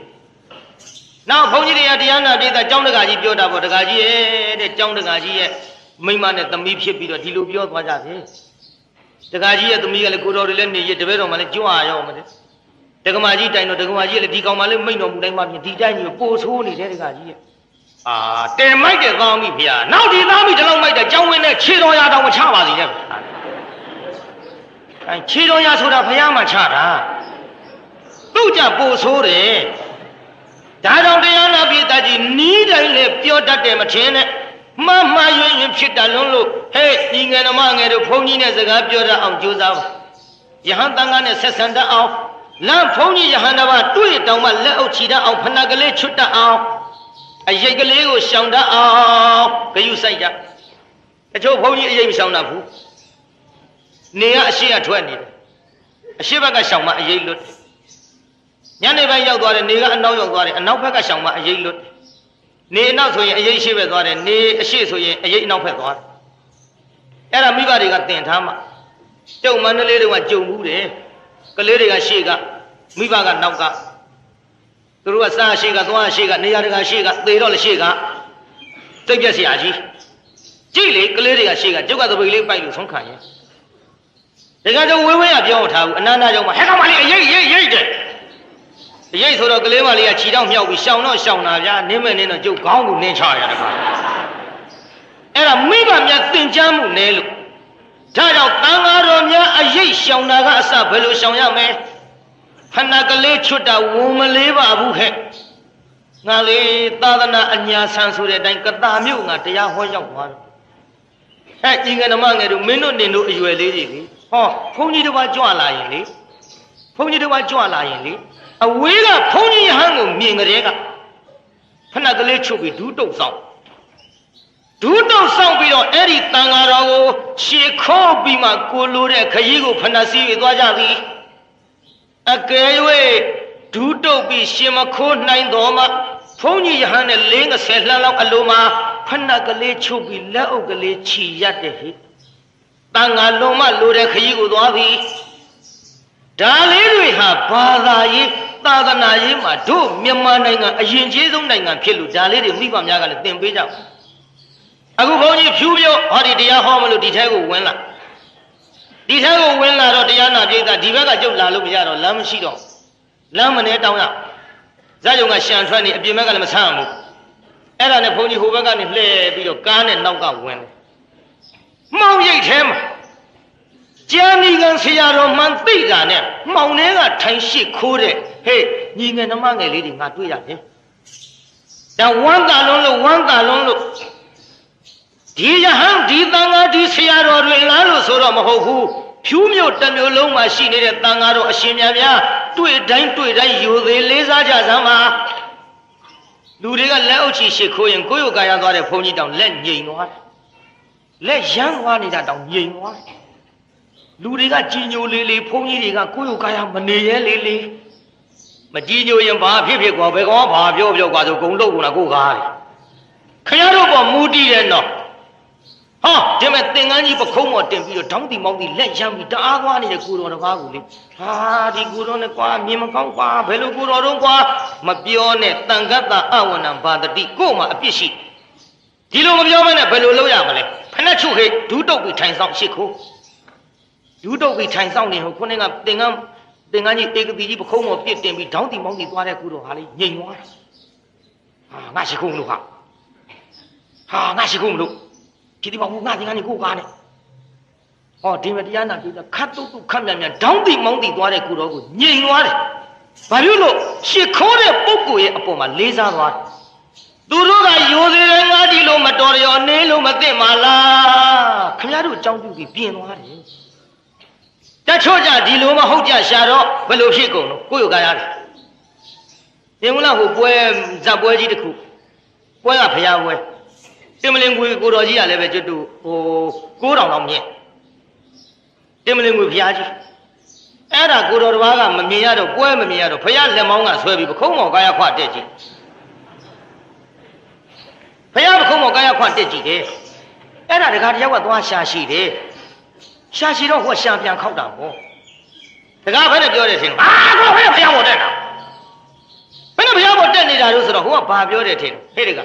Speaker 1: နောက်ဘုန်းကြီးတွေကတရားနာပြည်သားကျောင်းတကာကြီးပြောတာပေါ့တကာကြီးရဲ့တဲ့ကျောင်းတကာကြီးရဲ့မိမနဲ့သမီးဖြစ်ပြီးတော့ဒီလိုပြောသွားကြတယ်တကာကြီးရဲ့သမီးကလည်းကိုတော်တွေလည်းနေရတပည့်တော်မှလည်းကြွရအောင်မတဲ့ဒကမကြီးတိုင်တော့ဒကမကြီးလည်းဒီကောင်မလေးမိတ်တော်မူတိုင်းမှပြန်ဒီတိုင်းကြီးပို့ဆိုးနေတယ်တကာကြီးရဲ့တယ်မိုက်တဲ့ကောင်းပြီဖေ။နောက်ဒီသားမိတလုံးမိုက်တဲ့ကြောင်းဝင်းနဲ့ခြေတော်ရတောင်မချပါစေနဲ့။အဲခြေတော်ရဆိုတာဖယားမှချတာ။သူ့ကြပို့ဆိုးတယ်။ဒါကြောင့်တရားနာပြည်သားကြီးနီးတိုင်းလေပြောတတ်တယ်မထင်နဲ့။မှမှရွင်ရွင်ဖြစ်တာလုံးလို့ဟဲ့ညီငယ်ဓမ္မငယ်တို့ဘုန်းကြီးနဲ့စကားပြောတတ်အောင်ကြိုးစားပါ။ယဟန်တန်ခါနဲ့ဆက်ဆံတတ်အောင်လမ်းဘုန်းကြီးယဟန်တစ်ပါးတွေ့တောင်မှလက်အုပ်ချီတတ်အောင်ဖဏကလေးချွတ်တတ်အောင်အရိတ်ကလေးကိုရှောင်တတ်အောင်ဂယုစိုက်ကြတချို့ဘုန်းကြီးအရိတ်မရှောင်တတ်ဘူးနေကအရှိအထွက်နေတယ်အရှိဘက်ကရှောင်မှအရိတ်လွတ်တယ်ညနေပိုင်းရောက်သွားတယ်နေကအနောက်ရောက်သွားတယ်အနောက်ဘက်ကရှောင်မှအရိတ်လွတ်တယ်နေအနောက်ဆိုရင်အရိတ်ရှိဘက်သွားတယ်နေအရှိဆိုရင်အရိတ်အနောက်ဘက်သွားတယ်အဲ့ဒါမိဘတွေကတင်ထားမှကျုံမန္တလေးတွေကကြုံဘူးတယ်ကလေးတွေကရှေ့ကမိဘကနောက်ကသူတို့ကစားရှိကသွားရှိကနေရာတကာရှိကသေတော့လည်းရှိကတိတ်ပြက်စရာကြီးကြည့်လေကလေးတွေကရှိကကျုပ်ကသပိတ်လေးပိုက်လို့ဆုံးခံရင်တကယ်တော့ဝေးဝေးကပြောထားဘူးအနန္တကြောင့်မှဟဲ့ကောင်မလေးအရေးတဲ့အရေးဆိုတော့ကလေးမလေးကခြေတော့မြောက်ပြီးရှောင်တော့ရှောင်တာဗျာနင်းမဲ့နင်းတော့ကျုပ်ခေါင်းကိုနင်းချရတာပါအဲ့ဒါမိဘများသင်ကြားမှုနဲလို့ဒါကြောင့်တန်ဃာတော်များအရေးရှောင်တာကအစဘယ်လိုရှောင်ရမလဲဖဏကလေးချွတ်တာဝန်မလေးပါဘူးခဲ့ငါလေးသာသနာအညာဆန်ဆိုတဲ့အတိုင်းကတာမြို့ငါတရားဟောရောက်သွားတယ်ဟဲ့ဒီငယ်ဓမ္မငယ်တို့မင်းတို့နင်တို့အရွယ်လေးတွေလေဟောဘုန်းကြီးတစ်ပါးကြွလာရင်လေဘုန်းကြီးတစ်ပါးကြွလာရင်လေအဝေးကဘုန်းကြီးဟန်းကိုမြင်ကြတဲ့ကဖဏကလေးချွတ်ပြီးဒူးတုတ်ဆောင်ပြီးတော့အဲ့ဒီတန်ဃာတော်ကိုရှေခေါ်ပြီးမှကိုလိုတဲ့ခရီးကိုဖဏစီးသွားကြသည်အကယ်၍ဒူးတုတ်ပြီးရှင်မခိုးနိုင်တော်မှဘုန်းကြီးယဟန်နဲ့50လှမ်းလောက်အလိုမှာဖဏကလေးချုပ်ပြီးလက်အုပ်ကလေးခြီရတဲ့ဟိတန်ဃာလုံးမလိုတဲ့ခရီးကိုသွားသည်ဒါလေးတွေဟာဘာသာရေးသာသနာရေးမှာတို့မြန်မာနိုင်ငံအရင်ကြီးဆုံးနိုင်ငံဖြစ်လို့ဒါလေးတွေမိဘများကလည်းသင်ပေးကြဘူးအခုဘုန်းကြီးဖြူပြောဟောဒီတရားဟောမလို့ဒီထဲကိုဝင်လာဒီထဲကိုဝင်လာတော့တရားနာပြည်သားဒီဘက်ကကျုပ်လာလို့မရတော့လမ်းမရှိတော့လမ်းမနေတောင်းရဇာတ်ကြုံကရှံထွက်နေအပြင်ဘက်ကလည်းမဆန်းဘူးအဲ့ဒါနဲ့ဘုန်းကြီးဟိုဘက်ကနေလှည့်ပြီးတော့ကားနဲ့နောက်ကဝင်တယ်မှောင်ရိပ်ထဲမှာကျမ်းဤကံဆရာတော်မှန်သိတာနဲ့မှောင်ထဲကထိုင်ရှိခိုးတဲ့ဟေးညီငယ်နှမငယ်လေးတွေငါတွေ့ရတယ်ဒါဝမ်းသာလုံးလို့ဒီယဟန်ဒီတန်ဃာဒီဆရာတော်တွေလားလို့ဆိုတော့မဟုတ်ဘူးဖြူးမြို့တစ်မျိုးလုံးမှာရှိနေတဲ့တန်ဃာတော်အရှင်များတွေ့တိုင်းယူသေးလေးစားကြစမ်းပါလူတွေကလက်အုပ်ချီရှိခိုးရင်ကိုယ်ရောကာရသွားတဲ့ဘုန်းကြီးတောင်လက်ငြိမ်သွားတယ်လက်ရမ်းသွားနေတာတောင်ငြိမ်သွားတယ်လူတွေကကြည်ညိုလေးဘုန်းကြီးတွေကကိုယ်ရောကာရမနေရဲလေးမကြည်ညိုရင်ဘာဖြစ်ကွာဘယ်ကောင်ကဘာပြောကွာဆိုဂုံတော့ကုန်တာကိုကားတယ်ခင်ဗျားတို့ပေါ်မူတည်တယ်နော်哈，这么定安你不口毛定比了，当地毛的来相比大瓜你的古罗的瓜古哩，啊，的古罗的瓜，你们讲瓜，别了古罗的瓜，没标呢，单个打二万两八的地，够嘛必须。ဒီလိုမပြောမနဲ့ဘယ်လိုလုပ်ရမလဲဖက်ချုပ်ခေဒူးတုတ်ပြီးထိုင်ဆောင်ရှစ်ခိုးဒူးတုတ်ပြီးထိုင်ဆောင်နေဟိုခုနကတင်ကန်းကြီးတေကတိကြီးပခုံးပေါ်ပြစ်တင်ပြီးဒေါင်းတီမောင်းတီသွားတဲ့ကုတော်ဟာလေးငြိမ်သွားတာဟာငါရှစ်ခိုးမလို့ဟာငါရှစ်ခိုးမလို့ဒီဒီပါဘူးငါတင်ကန်းကြီးကိုကားနဲ့ဟောဒီမတရားနာပြီးခတ်တုတ်တုတ်ခတ်မြန်မြန်ဒေါင်းတီမောင်းတီသွားတဲ့ကုတော်ကိုငြိမ်သွားတယ်ဘာဖြစ်လို့ရှစ်ခိုးတဲ့ပုဂ္ဂိုလ်ရဲ့အပေါ်မှာလေးစားသွားတယ်သူတို့ကယိုသေးတယ်ငါဒီလိုမတော်ရောနေလို့မသိမှာလားခင်ဗျားတို့အကြောင်းပြုပြီးပြင်သွားတယ်တချို့ကြဒီလိုမဟုတ်ကြရှာတော့ဘယ်လိုဖြစ်ကုန်လို့ကိုယ့်ရုပ်ကားရတယ်ပြင်မလားဟိုပွဲဇက်ပွဲကြီးတစ်ခုပွဲကဖျားပွဲတင်မလင်ငွေကိုတော်ကြီးကလည်းပဲကျွတ်တူဟို9000လောက်မြင့်တင်မလင်ငွေဖျားကြီးအဲ့ဒါကိုတော်တစ်ပါးကမမြင်ရတော့ပွဲမမြင်ရတော့ဖျားလက်မောင်းကဆွဲပြီးပခုံးမော်ကာယခွတက်ကြည့်ဖယားပခုံးမော်ကာယခွတက်ကြည့်တယ်အဲ့ဒါတခါတယောက်ကသွားရှာရှိတယ်ရှာရှိတော့ဟိုရှာပြန်ခောက်တာပေါ့တခါဘယ်နဲ့ပြောတယ်ထင်ကိုဘယ်နဲ့ဖယားပေါ်တက်တာဘယ်နဲ့ဖယားပေါ်တက်နေတာလို့ဆိုတော့ဟိုကဘာပြောတယ်ထင်ဟဲ့တက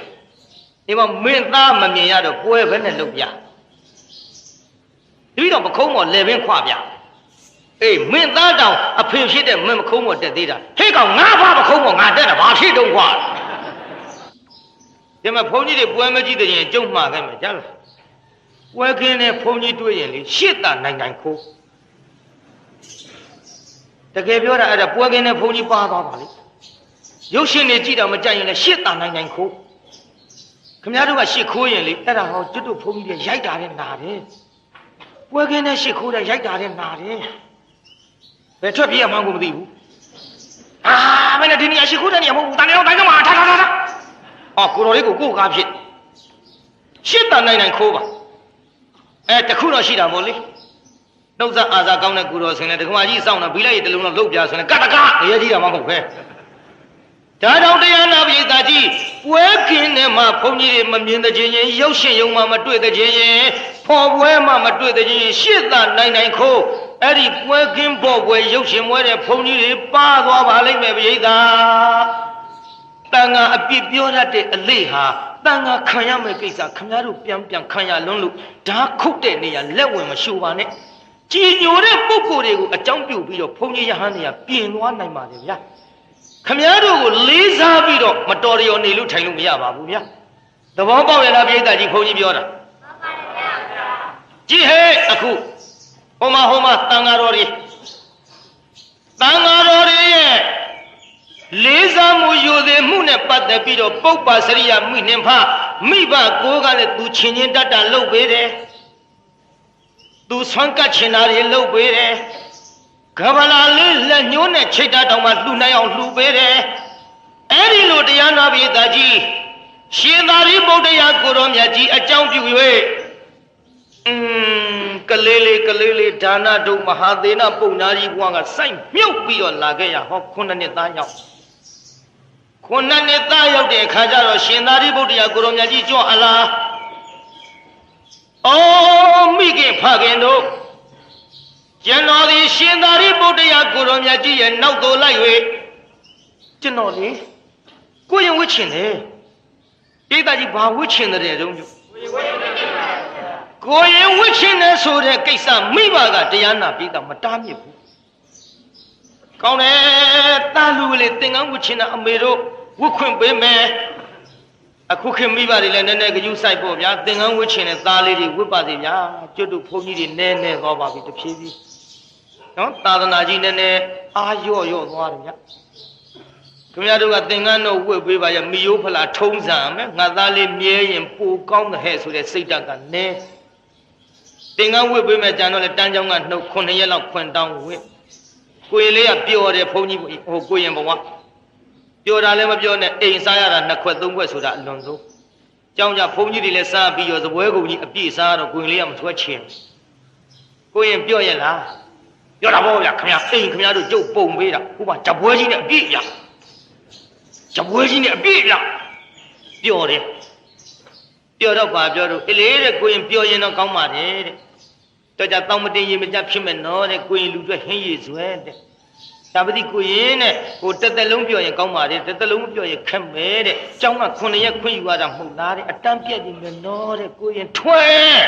Speaker 1: ဒီမှာမင်းသားမမြင်ရတော့ပွဲဘယ်နဲ့လုပ်ပြပြီးတော့ပခုံးမော်လေပင်ခွပြအေးမင်းသားတောင်အဖေဖြစ်တဲ့မင်းပခုံးမော်တက်သေးတာဟဲ့ကောင်ငါဘာပခုံးမော်ငါတက်တာဘာဖြစ်တုံးခွာဒီမှာဘုန်းကြီးတွေပွဲမကြည့်တဲ့ရင်ကျုံမှာခဲ့မယ်ကြားလားပွဲခင်းနဲ့ဘုန်းကြီးတွေ့ရင်လေရှစ်တာနိုင်ခိုးတကယ်ပြောတာအဲ့ဒါပွဲခင်းနဲ့ဘုန်းကြီးပါသွားပါလေရုပ်ရှင်တွေကြည့်တော့မကြိုက်ရင်လည်းရှစ်တာနိုင်ခိုးခင်ဗျားတို့ကရှစ်ခိုးရင်လေအဲ့ဒါဟောကျွတ်တို့ဘုန်းကြီးတွေရိုက်တာနဲ့နာတယ်ပွဲခင်းနဲ့ရှစ်ခိုးတဲ့ရိုက်တာနဲ့နာတယ်ဘယ်ထွက်ပြေးရမှန်းကိုမသိဘူးမင်းဒီနေရာရှစ်ခိုးတဲ့နေရာမဟုတ်ဘူးတန်နေတော့တိုင်းကမှာထားကိုတော်လေးကိုကားဖြစ်ရှစ်တန်နိုင်ခိုးပါတခုတော့ရှိတာမို့လေနှုတ်ဆက်အာသာကောင်းတဲ့ကိုတော်ဆင်တဲ့ဒကမာကြီးစောင့်တာဘီလိုက်ရတလုံးတော့လှုပ်ပြဆိုရင်ကတကအရေးကြီးတာမှမဟုတ်ပဲဒါတောင်တရားနာပိသာကြီးပွဲခင်းနဲ့မှဘုန်းကြီးတွေမမြင်တဲ့ချင်းရင်ရုပ်ရှင်ယုံမှမတွေ့တဲ့ချင်းရင်ဖော်ပွဲမှမတွေ့တဲ့ချင်းရင်ရှစ်တန်နိုင်ခိုးအဲ့ဒီပွဲခင်းပေါ်ပွဲရုပ်ရှင်ပွဲတဲ့ဘုန်းကြီးတွေပါသွားပါလိမ့်မယ်ပိသာတန်ဃာအပြစ်ပြောတတ်တဲ့အလေးဟာတန်ဃာခံရမယ့်ကိစ္စခင်ဗျားတို့ပြန်ခံရလွန်းလို့ဓာခုတ်တဲ့နေရာလက်ဝင်မရှိုးပါနဲ့ကြည်ညိုတဲ့ပုဂ္ဂိုလ်တွေကိုအကြောင်းပြုပြီးတော့ဘုန်းကြီးရဟန်းတွေကပြင်သွားနိုင်ပါတယ်ဗျာခင်ဗျားတို့ကိုလေးစားပြီးတော့မတော်ရနေလို့ထိုင်လို့မရပါဘူးဗျာသဘောပေါက်ရလားပြိဿကြီးဘုန်းကြီးပြောတာကြည်ဟဲ့အခုဟိုမှာတန်ဃာတော်တွေရဲ့လေးစားမှုယူသည်မှုနဲ့ပတ်သက်ပြီးတော့ပုပ္ပစရိယမိနှင်ဖမိဘကိုကလည်းသူချင်းချင်းတတ်တာလုပ်ပေးတယ်သူဆွမ်းကတ်ချင်တာတွေလုပ်ပေးတယ်ကဗလာလေးလက်ညှိုးနဲ့ချိတ်တာတောင်မှလှူနိုင်အောင်လှူပေးတယ်အဲ့ဒီလိုတရားနာပိသကြီးရှင်သာရိပုတ္တရာကိုရောမြတ်ကြီးအကြောင်းပြု၍ကလေးလေးဒါနဒုမဟာသေနပုံနာကြီးဘုရားကစိုက်မြုပ်ပြီးတော့လာခဲ့ရဟော9နှစ်သားရောက်9နှစ်သားရောက်တဲ့အခါကျတော့ရှင်သာရိပုတ္တရာကိုရောမြတ်ကြီးကြွအလားမိခင်ဖခင်တို့ကျွန်တော်ဒီရှင်သာရိပုတ္တရာကိုရောမြတ်ကြီးရဲ့နောက်တော်လိုက်၍ကျွန်တော်လေကိုရင်ဝှချင်တယ်ပိဿကြီးဘာဝှချင်တယ်တုံးကိုရင်ဝှချင်တယ်ဆိုတဲ့ကိစ္စမိဘကတရားနာပိဿမတားမြစ်ဘူးကောင်းတယ်တာလူကလေးသင်္ကန်းဝှချင်တဲ့အမေတို့ဝှခွင့်ပေးမယ်အခုခင်မိဘတွေလည်းနည်းနည်းဂရုစိုက်ဖို့ဗျာသင်္ကန်းဝှချင်တဲ့သားလေးတွေဝှပါစေဗျာကျွတ်တို့ဘုန်းကြီးတွေနည်းနည်းသွားပါပြီတဖြည်းဖြည်းနော်သာသနာကြီးနည်းနည်းအာရော့သွားတယ်ဗျာခင်ဗျားတို့ကသင်္ကန်းတော့ဝှပေးပါရဲ့မိယိုးဖလားထုံးစံမယ်ငါသားလေးမြဲရင်ပိုကောင်းတဲ့ဟဲ့ဆိုတဲ့စိတ်ဓာတ်ကနည်းသင်္ကန်းဝှပေးမယ်ကြံတော့လေတန်းချောင်းကနှုတ်9ရက်လောက်ခွင်တောင်းဝှကိုရင်လေးကပျော်တယ်ဘုန်းကြီးဟိုကိုရင်ဘဝပျော်တာလည်းမပြောနဲ့အိမ်စားရတာ2ခွက်3ခွက်ဆိုတာအလွန်ဆုံးကြောင်းကြဘုန်းကြီးတွေလည်းစားပြီးရောသပွဲကုန်ကြီးအပြည့်စားတော့ကိုရင်လေးကမထွက်ချင်ကိုရင်ပြော့ရဲ့လားပြောတာပေါ့ဗျာခင်ဗျာအိမ်ခင်ဗျားတို့ကြုတ်ပုံပေးတာဟိုမှာဂျပွဲကြီးနဲ့အပြည့်ရဂျပွဲကြီးနဲ့အပြည့်ရပြောတယ် ပြောတော့ပါပြောတော့အေးလေတဲ့ကိုရင်ပြောရင်တော့ကောင်းပါတယ်တဲ့တော့ကြတောင်းမတင်ရင်မကြဖြစ်မဲ့နော်တဲ့ကိုရင်လူတွေဟင်းရည်စွဲတဲ့ဒါပတိကိုရင်တဲ့ကိုတက်တက်လုံးပြောရင်ကောင်းပါတယ်တက်တက်လုံးမပြောရင်ခက်မယ်တဲ့ကျောင်းက9ရက်ခွင့်ယူရတာမဟုတ်လားတဲ့အတန်းပြက်နေမယ်နော်တဲ့ကိုရင်ထွက်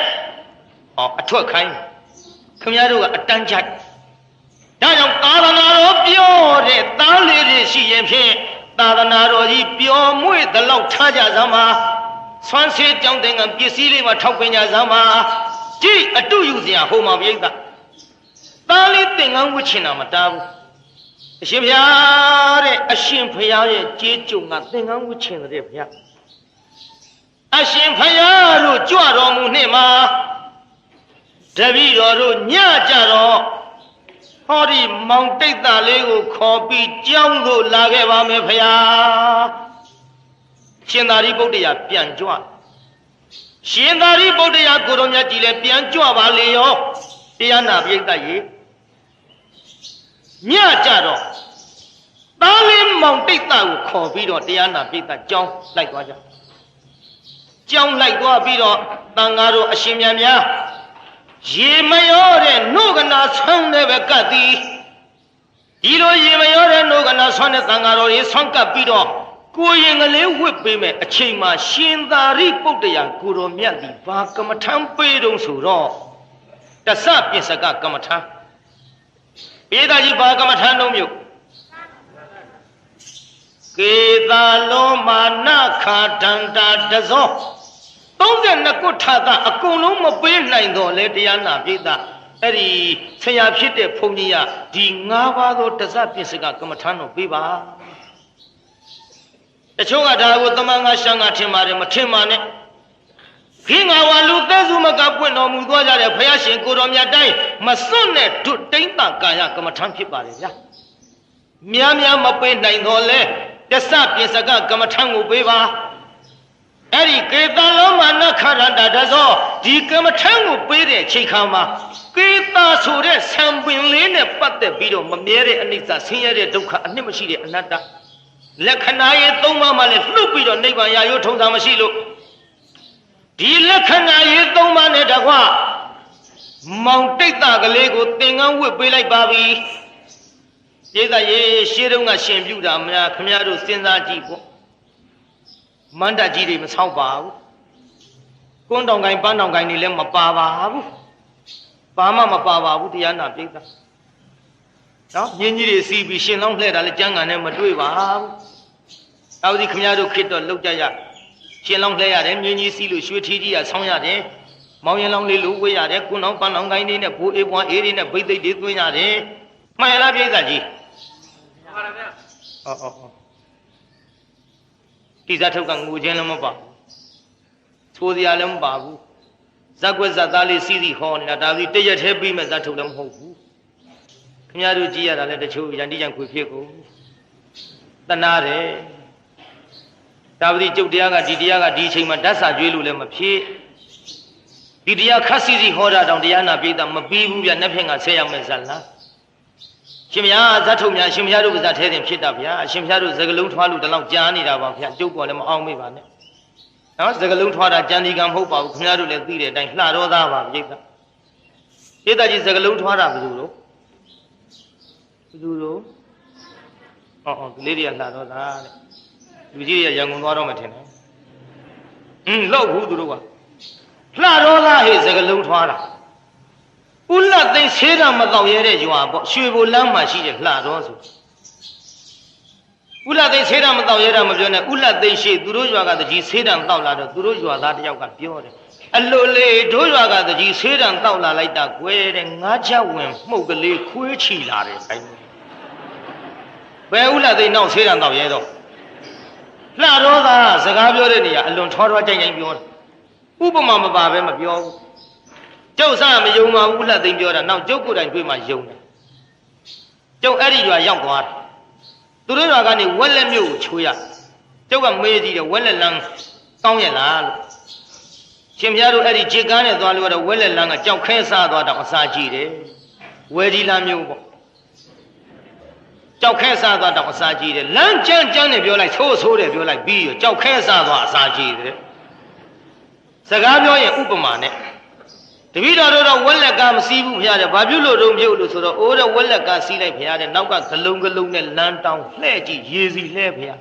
Speaker 1: ဟောအထွက်ခိုင်းခင်ဗျားတို့ကအတန်းချိုက်ဒါကြောင့်သာသနာတော်ပြောတဲ့သားလေးတွေရှိရင်ဖြင့်သာသနာတော်ကြီးပျော်မွေ့သလောက်ထားကြစမ်းပါဆွမ်းဆေးကြောင်းတဲ့ကပစ္စည်းလေးမှာထောက်ပင်ကြစမ်းပါကြည့်အတုယူစရာဟိုမှာပြိဿသားလေးသင်္ကန်းဝှချင်တာမတားဘူးအရှင်ဘုရားတဲ့အရှင်ဘုရားရဲ့ကြေးကြုံကသင်္ကန်းဝှချင်တဲ့ဘုရားအရှင်ဘုရားတို့ကြွတော်မူနှင့်မှာတပည့်တော်တို့ညကြတော့ဟောဒီမောင်တိတ်တာလေးကိုခေါ်ပြီးကြောင်းသို့လာခဲ့ပါမယ်ဘုရားရှင်သာရိပုတ္တရာပြန်ကြွရှင်သာရိပုတ္တရာကိုတော်မြတ်ကြီးလည်းပြန်ကြွပါလေရောတရားနာပိဋကရေညကြတော့သားလေးမောင်တိတ်တာကိုခေါ်ပြီးတော့တရားနာပိဋကကြောင်းလိုက်သွားကြကြောင်းလိုက်သွားပြီးတော့တန်ဃာတို့အရှင်မြတ်များရေမရောတဲ့နှုတ်ကနာဆွမ်းတဲ့ဘက်ကပ်သည်ဒီလိုရေမရောတဲ့နှုတ်ကနာဆွမ်းတဲ့သံဃာတော်ကြီးဆွမ်းကပ်ပြီးတော့ကိုရင်ကလေးဝစ်ပေးမယ်အချိန်မှာရှင်သာရိပုတ္တရာကိုတော်မြတ်သည်ဘာကမ္မထံပေးတုံးဆိုတော့တဆပစ္စကကမ္မထံပိဒါကြီးဘာကမ္မထံလုံးမြို့ကေသာလောမာနခာဒန္တာတဇော32ခုထာတာအကုန်လုံးမပေးနိုင်တော့လေတရားနာပိဿအဲ့ဒီဆရာဖြစ်တဲ့ဘုန်းကြီးကဒီ9ပါးသောတစ္ဆပစ္စကကမ္မထံတော်ပေးပါတချို့ကဒါကိုသမန်ငါရှံကထင်ပါတယ်မထင်ပါနဲ့ခေငါဝါလူသက်စုမကပွင့်တော်မူသွားကြတဲ့ဘုရားရှင်ကိုတော်မြတ်တိုင်းမစွန့်နဲ့ဒုတိဋ္ဌကာယကမ္မထံဖြစ်ပါတယ်ဗျာများများမပေးနိုင်တော့လေတစ္ဆပစ္စကကမ္မထံကိုပေးပါအဲ့ဒီကေတလောမနခရတတဇောဒီကမ္မထံကိုပေးတဲ့ချိန်ခါမှာကေတာဆိုတဲ့ဆံပင်လေးနဲ့ပတ်သက်ပြီးတော့မမြဲတဲ့အနိစ္စဆင်းရဲတဲ့ဒုက္ခအနှစ်မရှိတဲ့အနတ္တလက္ခဏာရဲ့၃ပါးမှလည်းလှုပ်ပြီးတော့နိဗ္ဗာန်ရရိုးထုံးတာမရှိလို့ဒီလက္ခဏာရဲ့၃ပါးနဲ့တကွမောင်တိတ်တာကလေးကိုသင်္ကန်းဝတ်ပေးလိုက်ပါပြီကျေးဇူးရေရှေးတုန်းကရှင်ပြုတာများခမည်းတော်စဉ်းစားကြည့်ပေါ့မန္တကြီးတွေမဆောက်ပါဘူးကွန်းတောင်ကိုင်းပန်းတောင်ကိုင်းတွေလည်းမပါပါဘူးဘာမှမပါပါဘူးတရားနာပိဋကနော်မြင်းကြီးတွေစီးပြီးရှင်လောင်းလှဲ့တာလည်းကျမ်းဂန်နဲ့မတွေ့ပါဘူးတောက်စီခမည်းတော်ခေတ္တတော့လောက်ကြရရှင်လောင်းလှဲ့ရတယ်မြင်းကြီးစီးလို့ရွှေထီးကြီးကဆောင်းရတယ်မောင်ရင်လောင်းလေးလိုဝေးရတယ်ကွန်းတောင်ပန်းတောင်ကိုင်းတွေနဲ့ဘိုးအေးပွားအေးတွေနဲ့ဗိသိက်တွေသွင်းရတယ်မှန်လားပိဋကကြီးမှန်ပါဗျာဟောဒီဇတ်ထုတ်ကငိုခြင်းလည်းမပါဘူးသိုးစရာလည်းမပါဘူးဇက်ွက်ဇက်သားလေးစီးစီးဟောနေတာဒါပြီးတရက်သေးပြီးမဲ့ဇတ်ထုတ်လည်းမဟုတ်ဘူးခင်ဗျားတို့ကြည့်ရတာလည်းတချို့ရန်တိရန်ခွေဖြစ်ကုန်တနာတယ်ဒါပြီးကျုပ်တရားကဒီတရားကဒီအချိန်မှာဓာတ်စာကျွေးလို့လည်းမဖြစ်ဒီတရားခက်စီစီဟောတာတောင်တရားနာပြေးတာမပြီးဘူးဗျနှစ်ဖက်ကဆက်ရမယ်ဇတ်လားရှင်ဘုရားဇတ်ထုတ်များရှင်ဘုရားတို့ကဇတ်ထဲတင်ဖြစ်တာဗျာအရှင်ဘုရားတို့စကလုံးထွားလို့တလောက်ကြားနေတာပါဗျာကျုပ်ကလည်းမအောင်မေ့ပါနဲ့နော်စကလုံးထွားတာကြံဒီကံမဟုတ်ပါဘူးခင်ဗျားတို့လည်းသိတဲ့အတိုင်းလှတော်သားပါပြိဿပြိဿကြီးစကလုံးထွားတာဘယ်သူလို့ဒီလေးတွေကလှတော်သားတဲ့လူကြီးတွေကရန်ကုန်သွားတော့မှထင်တယ်လောက်ဘူးသူတို့ကလှတော်သားဟဲ့စကလုံးထွားတာဥလတ်သိမ်းဆေးတာမတော့ရဲတဲ့ရွာပေါ့ရွှေဘိုလမ်းမှာရှိတဲ့လှတော်ဆိုဥလတ်သိမ်းဆေးတာမတော့ရဲတာမပြောနဲ့ဥလတ်သိမ်းရှိသူတို့ရွာကတကြီးဆေးတံတောက်လာတော့သူတို့ရွာသားတယောက်ကပြောတယ်အလိုလေတို့ရွာကတကြီးဆေးတံတောက်လာလိုက်တာကွယ်တဲ့ငါးချက်ဝင်မှုတ်ကလေးခွေးချီလာတယ်အဲဘယ်ဥလတ်သိမ်းနောက်ဆေးတံတောက်ရဲတော့လှတော်သားစကားပြောတဲ့နေရာအလွန်ထွားထွားကြိုင်ကြိုင်ပြောတယ်ဥပမာမပါပဲမပြောဘူးကျုပ်စားမယုံပါဘူးလက်သိမ်းပြောတာနောက်ကျုပ်ကိုယ်တိုင်တွေ့မှယုံတယ်ကျုပ်အဲ့ဒီရွာရောက်သွားတယ်သူတို့ရွာကနေဝက်လက်မြို့ကိုချိုးရကျုပ်ကမေးကြည့်တယ်ဝက်လက်လမ်းကောင်းရလားလို့ရှင်ဘုရားတို့အဲ့ဒီခြေကန်းနဲ့သွားလို့တော့ဝက်လက်လမ်းကကြောက်ခဲစားသွားတော့အစာကြည့်တယ်ဝယ်ဒီလမ်းမြို့ပေါ့ကြောက်ခဲစားသွားတော့အစာကြည့်တယ်လမ်းကျန်းကျန်းနဲ့ပြောလိုက်ဆိုးတယ်ပြောလိုက်ပြီးရောကြောက်ခဲစားသွားအစာကြည့်တယ် စကားပြောရင်ဥပမာနဲ့တပည့်တော်တို့တော့ဝက်လက်ကမစီးဘူးဖရားတဲ့ဘာပြုလို့တုံးပြုတ်လို့ဆိုတော့အိုးတဲ့ဝက်လက်ကစီးလိုက်ဖရားတဲ့နောက်ကဂလုံးဂလုံးနဲ့လမ်းတောင်းလှဲ့ကြည့်ရေစီလှဲဖရား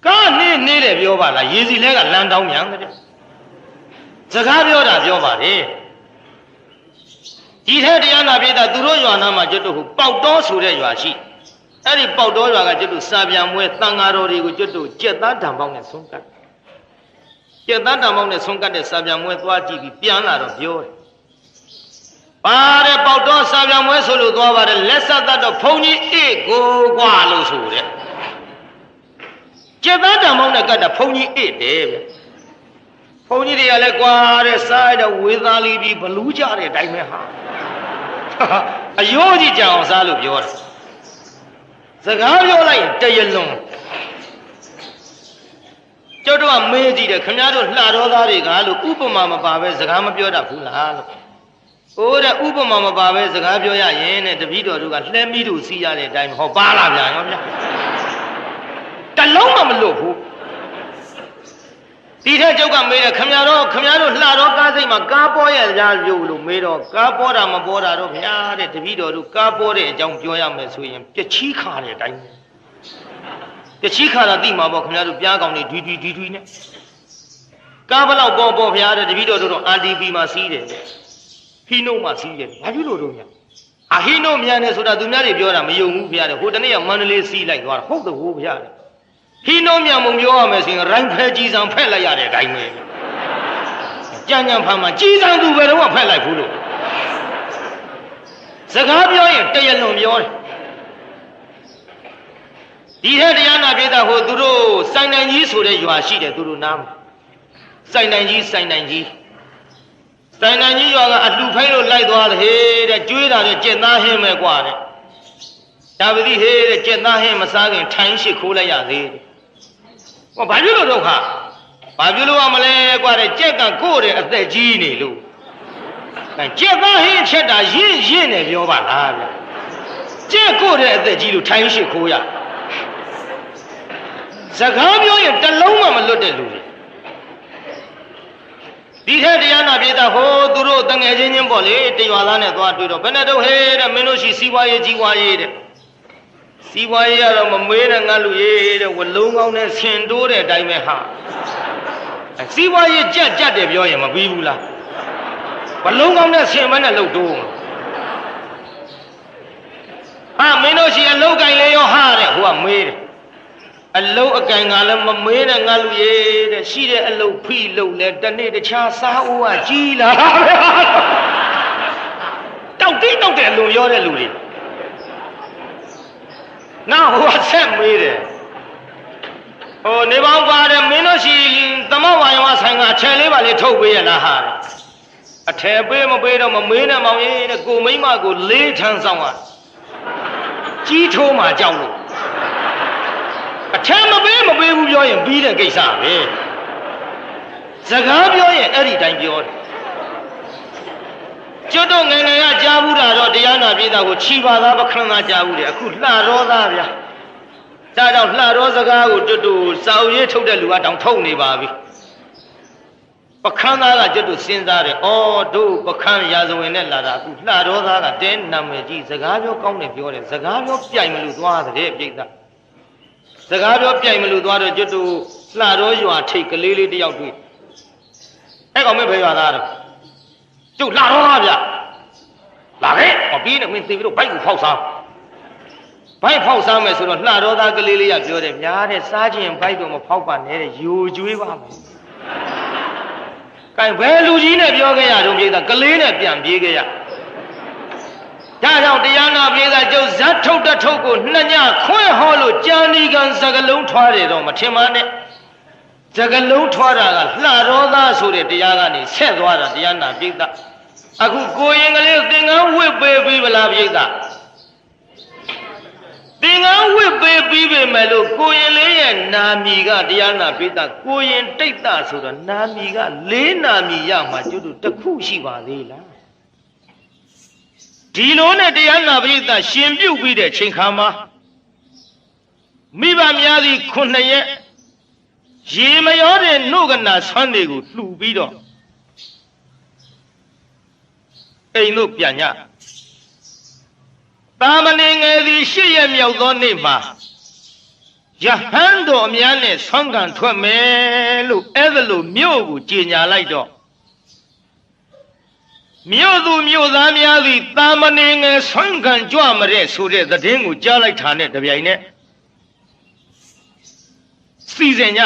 Speaker 1: ကားနေတယ်ပြောပါလားရေစီလှဲကလမ်းတောင်းမြန်တဲ့စကားပြောတာပြောပါတယ်ဒီထဲတရားနာပြေတာသူတို့ရွာနာမှာကျွတ်တို့ပေါက်တော်ဆိုတဲ့ရွာရှိအဲ့ဒီပေါက်တော်ရွာကကျွတ်တို့စာပြန်မွဲတန်ဃာတော်တွေကိုကျွတ်တို့ကြက်သားတံပေါက်နဲ့ဆုံးကတ်ကြက်သားတံပေါက်နဲ့ဆုံးကတ်တဲ့စာပြန်မွဲသွားကြည့်ပြီးပြန်လာတော့ပြောတယ်ပါတဲ့ပေါက်တော်စာပြန်မွဲဆိုလို့သွားပါတယ်လက်ဆက်တတ်တော့ဘုန်းကြီးအေးကိုကွာလို့ဆိုတဲ့ကြက်သားတံပေါက်နဲ့ကတ်တာဘုန်းကြီးအေးတယ်ဗျဘုန်းကြီးတွေကလည်းကွာတဲ့စားတဲ့ဝေသားလေးပြီးဘလူးကြတဲ့အတိုင်းပဲဟာအယိုးကြီးကြအောင်စားလို့ပြောတာစကားပြောလိုက်ရင်တရလွန်ကျုပ်တို့ကမေးကြည့်တယ်ခင်ဗျားတို့လှတော်သားတွေကလို့ဥပမာမပါပဲစကားမပြောတတ်ဘူးလားလို့ဟိုတဲ့ဥပမာမပါပဲစကားပြောရရင်တဲ့တပည့်တော်တို့ကလှဲမီးတို့စီးရတဲ့အတိုင်းဟောပါလားဗျာရောဗျာတလုံးမှမလွတ်ဘူးဒီထက်ကျုပ်ကမေးတယ်ခင်ဗျားတို့လှတော်ကားစိတ်မှာကားပေါ်ရကြပြုတ်လို့မေးတော့ကားပေါ်တာမပေါ်တာတော့ဗျာတဲ့တပည့်တော်တို့ကားပေါ်တဲ့အကြောင်းပြောရမယ်ဆိုရင်ပြချီးခါတဲ့အတိုင်းပြချီးခါတာသိမှာပေါ့ခင်ဗျားတို့ပြားကောင်တွေဒွီနဲ့ကားဘလောက်ပေါ်ဗျာတဲ့တပည့်တော်တို့တော့ RTP မှာစီးတယ်ဟီနိုမှာစီးတယ်ဘာဖြစ်လို့တော့ဗျာဟီနိုမြန်တယ်ဆိုတာသူများတွေပြောတာမယုံဘူးဗျာတဲ့ဟိုတနေ့ကမန္တလေးစီးလိုက်သွားတာဟုတ်တယ်ဟုတ်ဗျာတဲ့ဟီနိုမြန်မပြောရမယ်ဆိုရင်ရိုင်းဖဲကြီးစံဖက်လိုက်ရတဲ့အတိုင်းပဲကြံဖမ်းမှာကြီးစံသူဘယ်တော့မှဖက်လိုက်ဘူးလို့စကားပြောရင်တရလွန်ပြောတယ်ဒီထက်တရားနာပြေတာဟိုသူတို့စိုင်နိုင်ကြီးဆိုတဲ့ရွာရှိတယ်သူတို့နားမှာစိုင်နိုင်ကြီးရွာကအလှဖိုင်းလို့လိုက်သွားတယ်ဟေးတဲ့ကျွေးတာတဲ့ကြက်သားဟင်းပဲกว่าတဲ့ဒါပတိဟေးတဲ့ကြက်သားဟင်းမစားခင်ထိုင်းရှိခိုးလိုက်ရသေးတယ်ဟောဘာဖြစ်လို့တော့ခါဘာဖြစ်လို့မလဲกว่าတဲ့ကြက်ကကို့တဲ့အသက်ကြီးနေလို့ကြက်သားဟင်းချက်တာရင့်နေပြောပါလားဗျကြက်ကို့တဲ့အသက်ကြီးလို့ထိုင်းရှိခိုးရစကားပြောရင်တလုံးမှမလွတ်တဲ့လူတွေဒီထက်တရားနာပြေတာဟိုသူတို့တငယ်ချင်းပေါ့လေတရွာသားနဲ့သွားတွေ့တော့ဘယ်နဲ့တော့ဟဲ့တဲ့မင်းတို့ရှိစီးပွားရေးကြီးပွားရေးတဲ့စီးပွားရေးကတော့မမွေးတဲ့ငါလူရေးတဲ့ဝလုံးကောင်းနဲ့ဆင်တိုးတဲ့အတိုင်းပဲဟာစီးပွားရေးကြက်တယ်ပြောရင်မပြီးဘူးလားဝလုံးကောင်းနဲ့ဆင်မနဲ့လှုပ်တိုးဟာမင်းတို့ရှိအလုတ်ကင်လေးရောဟာတဲ့ဟိုကမေးတယ်အလုံးအကင်ကလည်းမမေးနဲ့ငါလူရေးတဲ့ရှိတဲ့အလုံးဖိလုံးလဲတနေ့တခြားစားဦးကကြီးလာတောက်တဲ့အလုံးရောတဲ့လူတွေနောက်ဟိုကဆက်မေးတယ်ဟိုနေပေါင်းပါတယ်မင်းတို့ရှိသမဝါယဝဆိုင်ကအထယ်လေးပါလေထုတ်ပေးရလားဟာအထယ်ပေးမပေးတော့မမေးနဲ့မောင်ရေးတဲ့ကိုမိမကိုလေးထန်းဆောင်ကကြီးထိုးမှကြောက်လို့အထက်မပေးဘူးပြောရင်ပြီးတဲ့ကိစ္စပဲစကားပြောရင်အဲ့ဒီတိုင်းပြောတယ်ကျွတ်တော့ငယ်ငယ်ကကြားဘူးတာတော့တရားနာပြေတာကိုခြိပါသားပခရဏကြားဘူးတယ်အခုလှတော်သားဗျာဒါကြောင့်လှတော်စကားကိုကျွတ်တို့စာအုပ်ရေးထုတ်တဲ့လူကတောင်ထုတ်နေပါပြီပခရဏကကျွတ်တို့စဉ်းစားတယ်ဩတို့ပခန်းရာဇဝင်နဲ့လာတာအခုလှတော်သားကတဲနာမည်ကြီးစကားပြောကောင်းတယ်ပြောတယ်စကားပြောပြိုင်မလို့သွားတဲ့ပြိတ္တာစကားပြောပြိုင်မလို့သွားတော့ကျွတ်တို့လှတော်ရွာထိတ်ကလေးလေးတယောက်တွေ့အဲ့ကောင်မင်းဘယ်ရွာသားတော့ကျုပ်လှတော်သားဗျလာခဲ့ဟောပြီးနေမင်းသိပြီးတော့ဘိုက်ကိုဖောက်စားဘိုက်ဖောက်စားမယ်ဆိုတော့လှတော်သားကလေးလေးကပြောတယ်များတဲ့စားခြင်းဘိုက်တော့မဖောက်ပါနဲ့တဲ့ယိုကျွေးပါမယ်ကဲဘယ်လူကြီးနဲ့ပြောခဲ့ရတော့ပြေးတာကလေးနဲ့ပြန်ပြေးခဲ့ရဒါကြောင့်တရားနာပြေးတာကျုပ်ဇတ်ထုတ်တထုတ်ကိုနှစ်ညခွဲဟောလို့ကြာနီကံစကလုံးထွားတယ်တော့မထင်ပါနဲ့စကလုံးထွားတာကလှတော်သားဆိုတဲ့တရားကနေဆက်သွားတာတရားနာပြေးတာအခုကိုရင်ကလေးသင်္ကန်းဝစ်ပေးပြီးဗလားပြေးတာသင်္ကန်းဝစ်ပေးပြီးပြီမဲ့လို့ကိုရင်လေးရဲ့နာမည်ကတရားနာပြေးတာကိုရင်တိတ်တာဆိုတော့နာမည်ကလေးနာမည်ရမှာကျွတ်တို့တစ်ခုရှိပါသေးလားဒီလိုနဲ့တရားနာပရိသတ်ရှင်ပြုတ်ပြီးတဲ့ချိန်ခါမှာမိဘများသည်9ရက် ရေမရောတဲ့နှုတ်ကနာဆွမ်းတွေကိုလှူပြီးတော့အိမ်တို့ပြန်ညတာမဏေငယ်သည်8 ရက်မြောက်သောနေ့မှာယဟန်တော်အများနဲ့ဆွမ်းခံထွက်မယ်လို့အဲ့ဒါလို့မြို့ကိုကြေညာလိုက်တော့မြို့သူမြို့သားများသည်တာမဏေငယ်ဆွမ်းခံကြွမတဲ့ဆိုတဲ့သတင်းကိုကြားလိုက်တာနဲ့တပြိုင်နက်စီစဉ်ည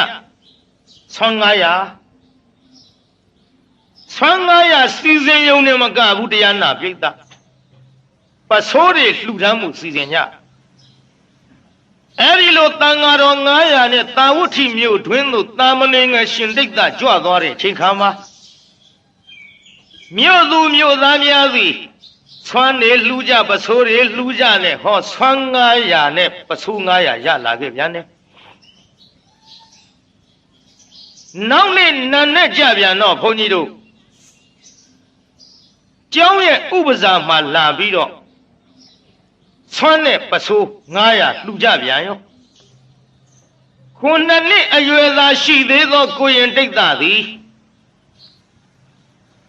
Speaker 1: ဆွမ်း900စီစဉ်ရုံနဲ့မကဘူးတရားနာပြိတ္တပစိုးတွေလှူဒန်းမှုစီစဉ်ညအဲ့ဒီလိုတန်ဃာတော်900နဲ့တာဝဋ္ဌိမြို့တွင်သို့တာမဏေငယ်ရှင်တိတ်တာကြွသွားတဲ့ချိန်ခါမှာမြို့သူမြို့သားများသည်ဆွမ်းနေလှူကြပစိုးတွေလှူကြနဲ့ဟောဆွမ်း900နဲ့ပစိုး900ရလာခဲ့ပြန်တယ်နောက်နေ့နံနဲ့ကြပြန်တော့ဘုန်းကြီးတို့ကျောင်းရဲ့ဥပဇာမှာလာပြီးတော့ဆွမ်းနဲ့ပစိုး900လှူကြပြန်ရော9 နှစ်အရွယ်သာရှိသေးသောကိုရင်တိတ်တာသည်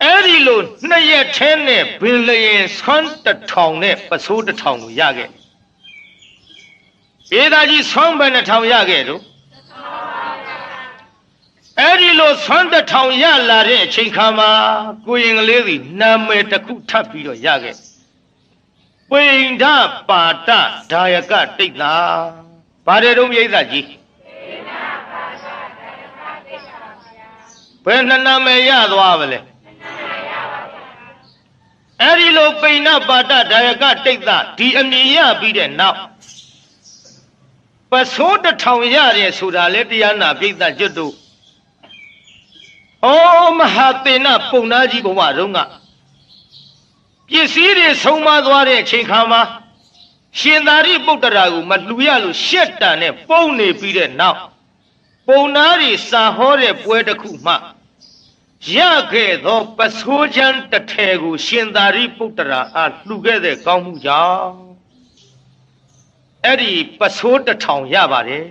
Speaker 1: အဲ့ဒီလို2 ရက်ထဲနဲ့ဘင်လျင်ဆွမ်း1000နဲ့ပစိုး1000ကိုရခဲ့ဧဒါကြီးဆွမ်းဘယ်နှထောင်ရခဲ့တော့အဲ့ဒီလိုဆွမ်း1000ရလာတဲ့အချိန်ခါမှာကိုရင်ကလေးသည်နာမည်တစ်ခုထပ်ပြီးတော့ရခဲ့ပိဋ္ဌပါဒဒါယကတိတ်တာဘာတဲ့တုံးမြိတ်သားကြီးဘယ်နှနာမည်ရသွားပါလဲအဲ့ဒီလိုပိဋ္ဌပါဒဒါယကတိတ်တာဒီအမည်ရပြီးတဲ့နောက်ပစိုး1000ရတယ်ဆိုတာလေတရားနာပြိဿကျွတ်တို့ဩမဟာသေနပုံနာကြီးဘဝတုန်းကပစ္စည်းတွေဆုံးမသွားတဲ့အချိန်ခါမှာရှင်သာရိပုတ္တရာကိုမလှူရလို့ရှက်တန်နဲ့ပုံနေပြီးတဲ့နောက်ပုံနာတွေစာဟောတဲ့ပွဲတစ်ခုမှရခဲ့သောပစိုးချမ်းတစ်ထည်ကိုရှင်သာရိပုတ္တရာအားလှူခဲ့တဲ့ကောင်းမှုကြောင့်အဲ့ဒီပစိုး1000ရပါတယ်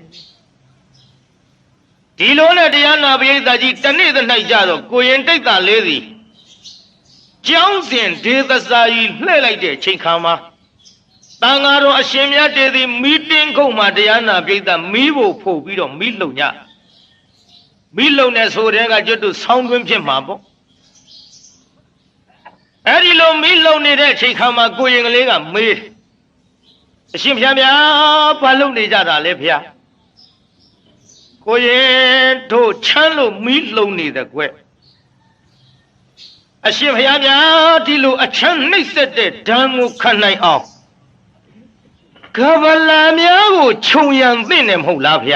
Speaker 1: ဒီလိုနဲ့တရားနာပရိသတ်ကြီးတနေ့တည်းကြတော့ကိုရင်တိတ်တာလေးစီကျောင်းစဉ်ဒေသစာကြီးလှည့်လိုက်တဲ့ချိန်ခါမှာတန်ဃာတော်အရှင်မြတ်တေသည်မီတင်းခုတ်မှာတရားနာပရိသတ်မီးဖို့ဖို့ပြီးတော့မီးလုံညမီးလုံနေဆိုတဲ့ကကျွတ်တို့ဆောင်းတွင်းဖြစ်မှာပေါ့အဲ့ဒီလိုမီးလုံနေတဲ့ချိန်ခါမှာကိုရင်ကလေးကမေးအရှင်ဘုရားဗျာဘာလုပ်နေကြတာလဲဗျာကိုရင်တို့ချမ်းလို့မီးလုံနေတဲ့ကွအရှင်ဘုရားများဒီလိုအချမ်းနှိမ့်ဆက်တဲ့ဓာန်ကိုခံနိုင်အောင်ကဗလာများကိုခြုံရံသိနေမဟုတ်လားဗျ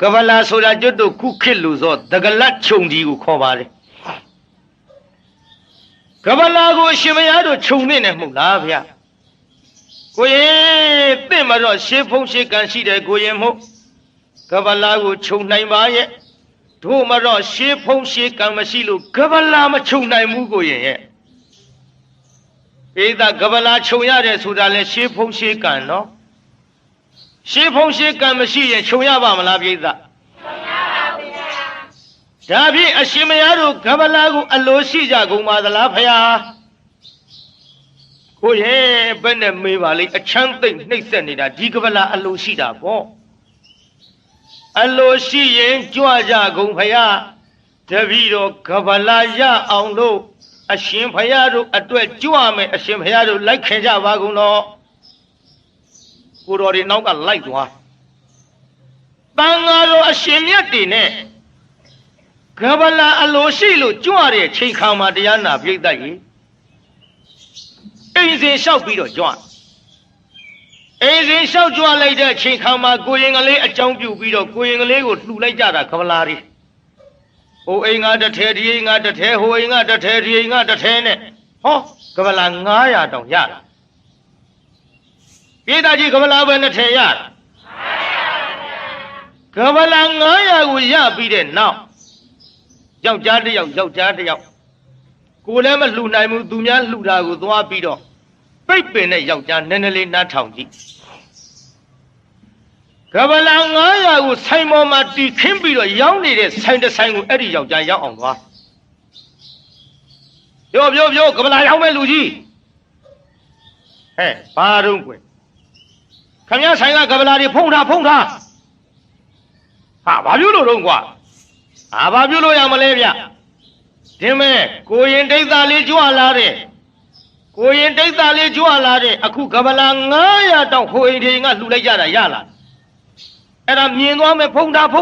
Speaker 1: ကဗလာဆိုတာကျွတ်တို့ခုခေတ်လူသောတကလတ်ခြုံကြီးကိုခေါ်ပါတယ်ကဗလာကိုရှင်ဘုရားတို့ခြုံသိနေမဟုတ်လားဗျကိုရင်သိမတော့ရှေးဖုံးရှေးကန်ရှိတယ်ကိုရင်မို့ကဗလာကိုခြုံနိုင်ပါရဲ့တို့မတော့ရှေးဖုံးရှေးကံမရှိလို့ကဗလာမခြုံနိုင်ဘူးကိုရင်ရဲ့ပိဿကဗလာခြုံရတယ်ဆိုတာလဲရှေးဖုံးရှေးကံနော်ရှေးဖုံးရှေးကံမရှိရင်ခြုံရပါမလားပိဿခြုံရပါဘူးဗျာဒါဖြင့်အရှင်မယားတို့ကဗလာကိုအလိုရှိကြကုန်ပါသလားဖယားကိုရင်ဘယ်နဲ့မေးပါလိမ့်အချမ်းသိမ့်နှိမ့်ဆက်နေတာဒီကဗလာအလိုရှိတာပေါ့အလိုရှိရင်ကြွကြကုန်ဖယားတပည့်တော်ကဗလာရအောင်လို့အရှင်ဖယားတို့အတွက်ကြွမယ်အရှင်ဖယားတို့လိုက်ခင်ကြပါကုန်တော့ကိုတော်တွေနောက်ကလိုက်သွားတန်ဃာတော်အရှင်မြတ်တွေနဲ့ကဗလာအလိုရှိလို့ကြွတဲ့ချိန်ခါမှာတရားနာပြိတ္တကြီးအိမ်စဉ်လျှောက်ပြီးတော့ကြွအိမ်စဉ်လျှောက်ကြွလိုက်တဲ့ချိန်ခါမှာကိုရင်ကလေးအကြောင်းပြုပြီးတော့ကိုရင်ကလေးကိုလှူလိုက်ကြတာကဗလာတွေဟိုအိမ်ကတစ်ထဲဒီအိမ်ကတစ်ထဲဟိုအိမ်ကတစ်ထဲဒီအိမ်ကတစ်ထဲနဲ့ဟောကဗလာ900တောင်ရတာပိဋကကြီးကဗလာပဲနှစ်ထဲရတာကဗလာ900ကိုရပြီးတဲ့နောက်ယောက်ျားတစ်ယောက်ယောက်ျားတစ်ယောက်ကိုလည်းမလှူနိုင်ဘူးသူများလှူတာကိုသွားပြီးတော့ပိတ်ပင်တဲ့ယောက်ျားနည်းနည်းလေးနားထောင်ကြည့် ကဗလာ900ကိုဆိုင်ပေါ်မှာတီခင်းပြီးတော့ရောင်းနေတဲ့ဆိုင်တစ်ဆိုင်ကိုအဲ့ဒီယောက်ျားရောက်အောင်သွားပြောကဗလာရောင်းမဲ့လူကြီးဟဲ့ဘာတော့ကွယ်ခမရဆိုင်ကကဗလာတွေဖုံးထားဟာဘာပြုလို့တော့ကွာဘာပြုလို့ရမလဲဗျဒီမဲ့ကိုရင်ဒိတ်သားလေးကြွလာတဲ့အခုကဗလာ900တောင်ဟိုအိမ်တွေကလှူလိုက်ကြတာရလားအဲ့ဒါမြင်သွားမယ်ဖုံးထားဩ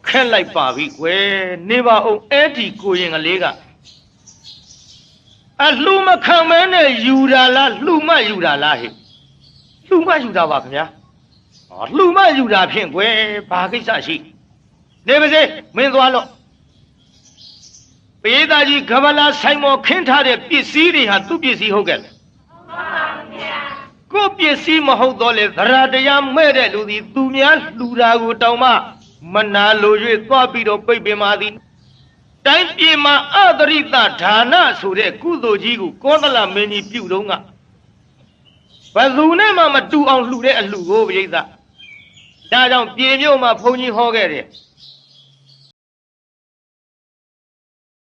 Speaker 1: ခက်လိုက်ပါပြီကွယ်နေပါအောင်အဲ့ဒီကိုရင်ကလေးကအလှူမခံမဲနဲ့ယူတာလားလှူမယူတာလားဟဲ့လှူမယူတာပါခင်ဗျာလှူမယူတာဖြင့်ကွယ်ဘာကိစ္စရှိနေပါစေမင်းသွားလို့ပရိသတ်ကြီးကဗလာဆိုင်မော်ခင်းထားတဲ့ပစ္စည်းတွေဟာသူ့ပစ္စည်းဟုတ်ကဲ့လားကိုပစ္စည်းမဟုတ်တော့လေသရတရားမဲ့တဲ့လူသည်သူများလှူတာကိုတောင်မှမနာလို၍သွားပြီးတော့ပိတ်ပင်ပါသည်တိုင်းပြည်မှာအသရိတဌာနဆိုတဲ့ကုသိုလ်ကြီးကိုကောသလမင်းကြီးပြုတော့ကဘယ်သူနဲ့မှမတူအောင်လှူတဲ့အလှူကိုပရိသတ်ဒါကြောင့်ပြည်မြို့မှာဘုန်းကြီးဟောခဲ့တယ်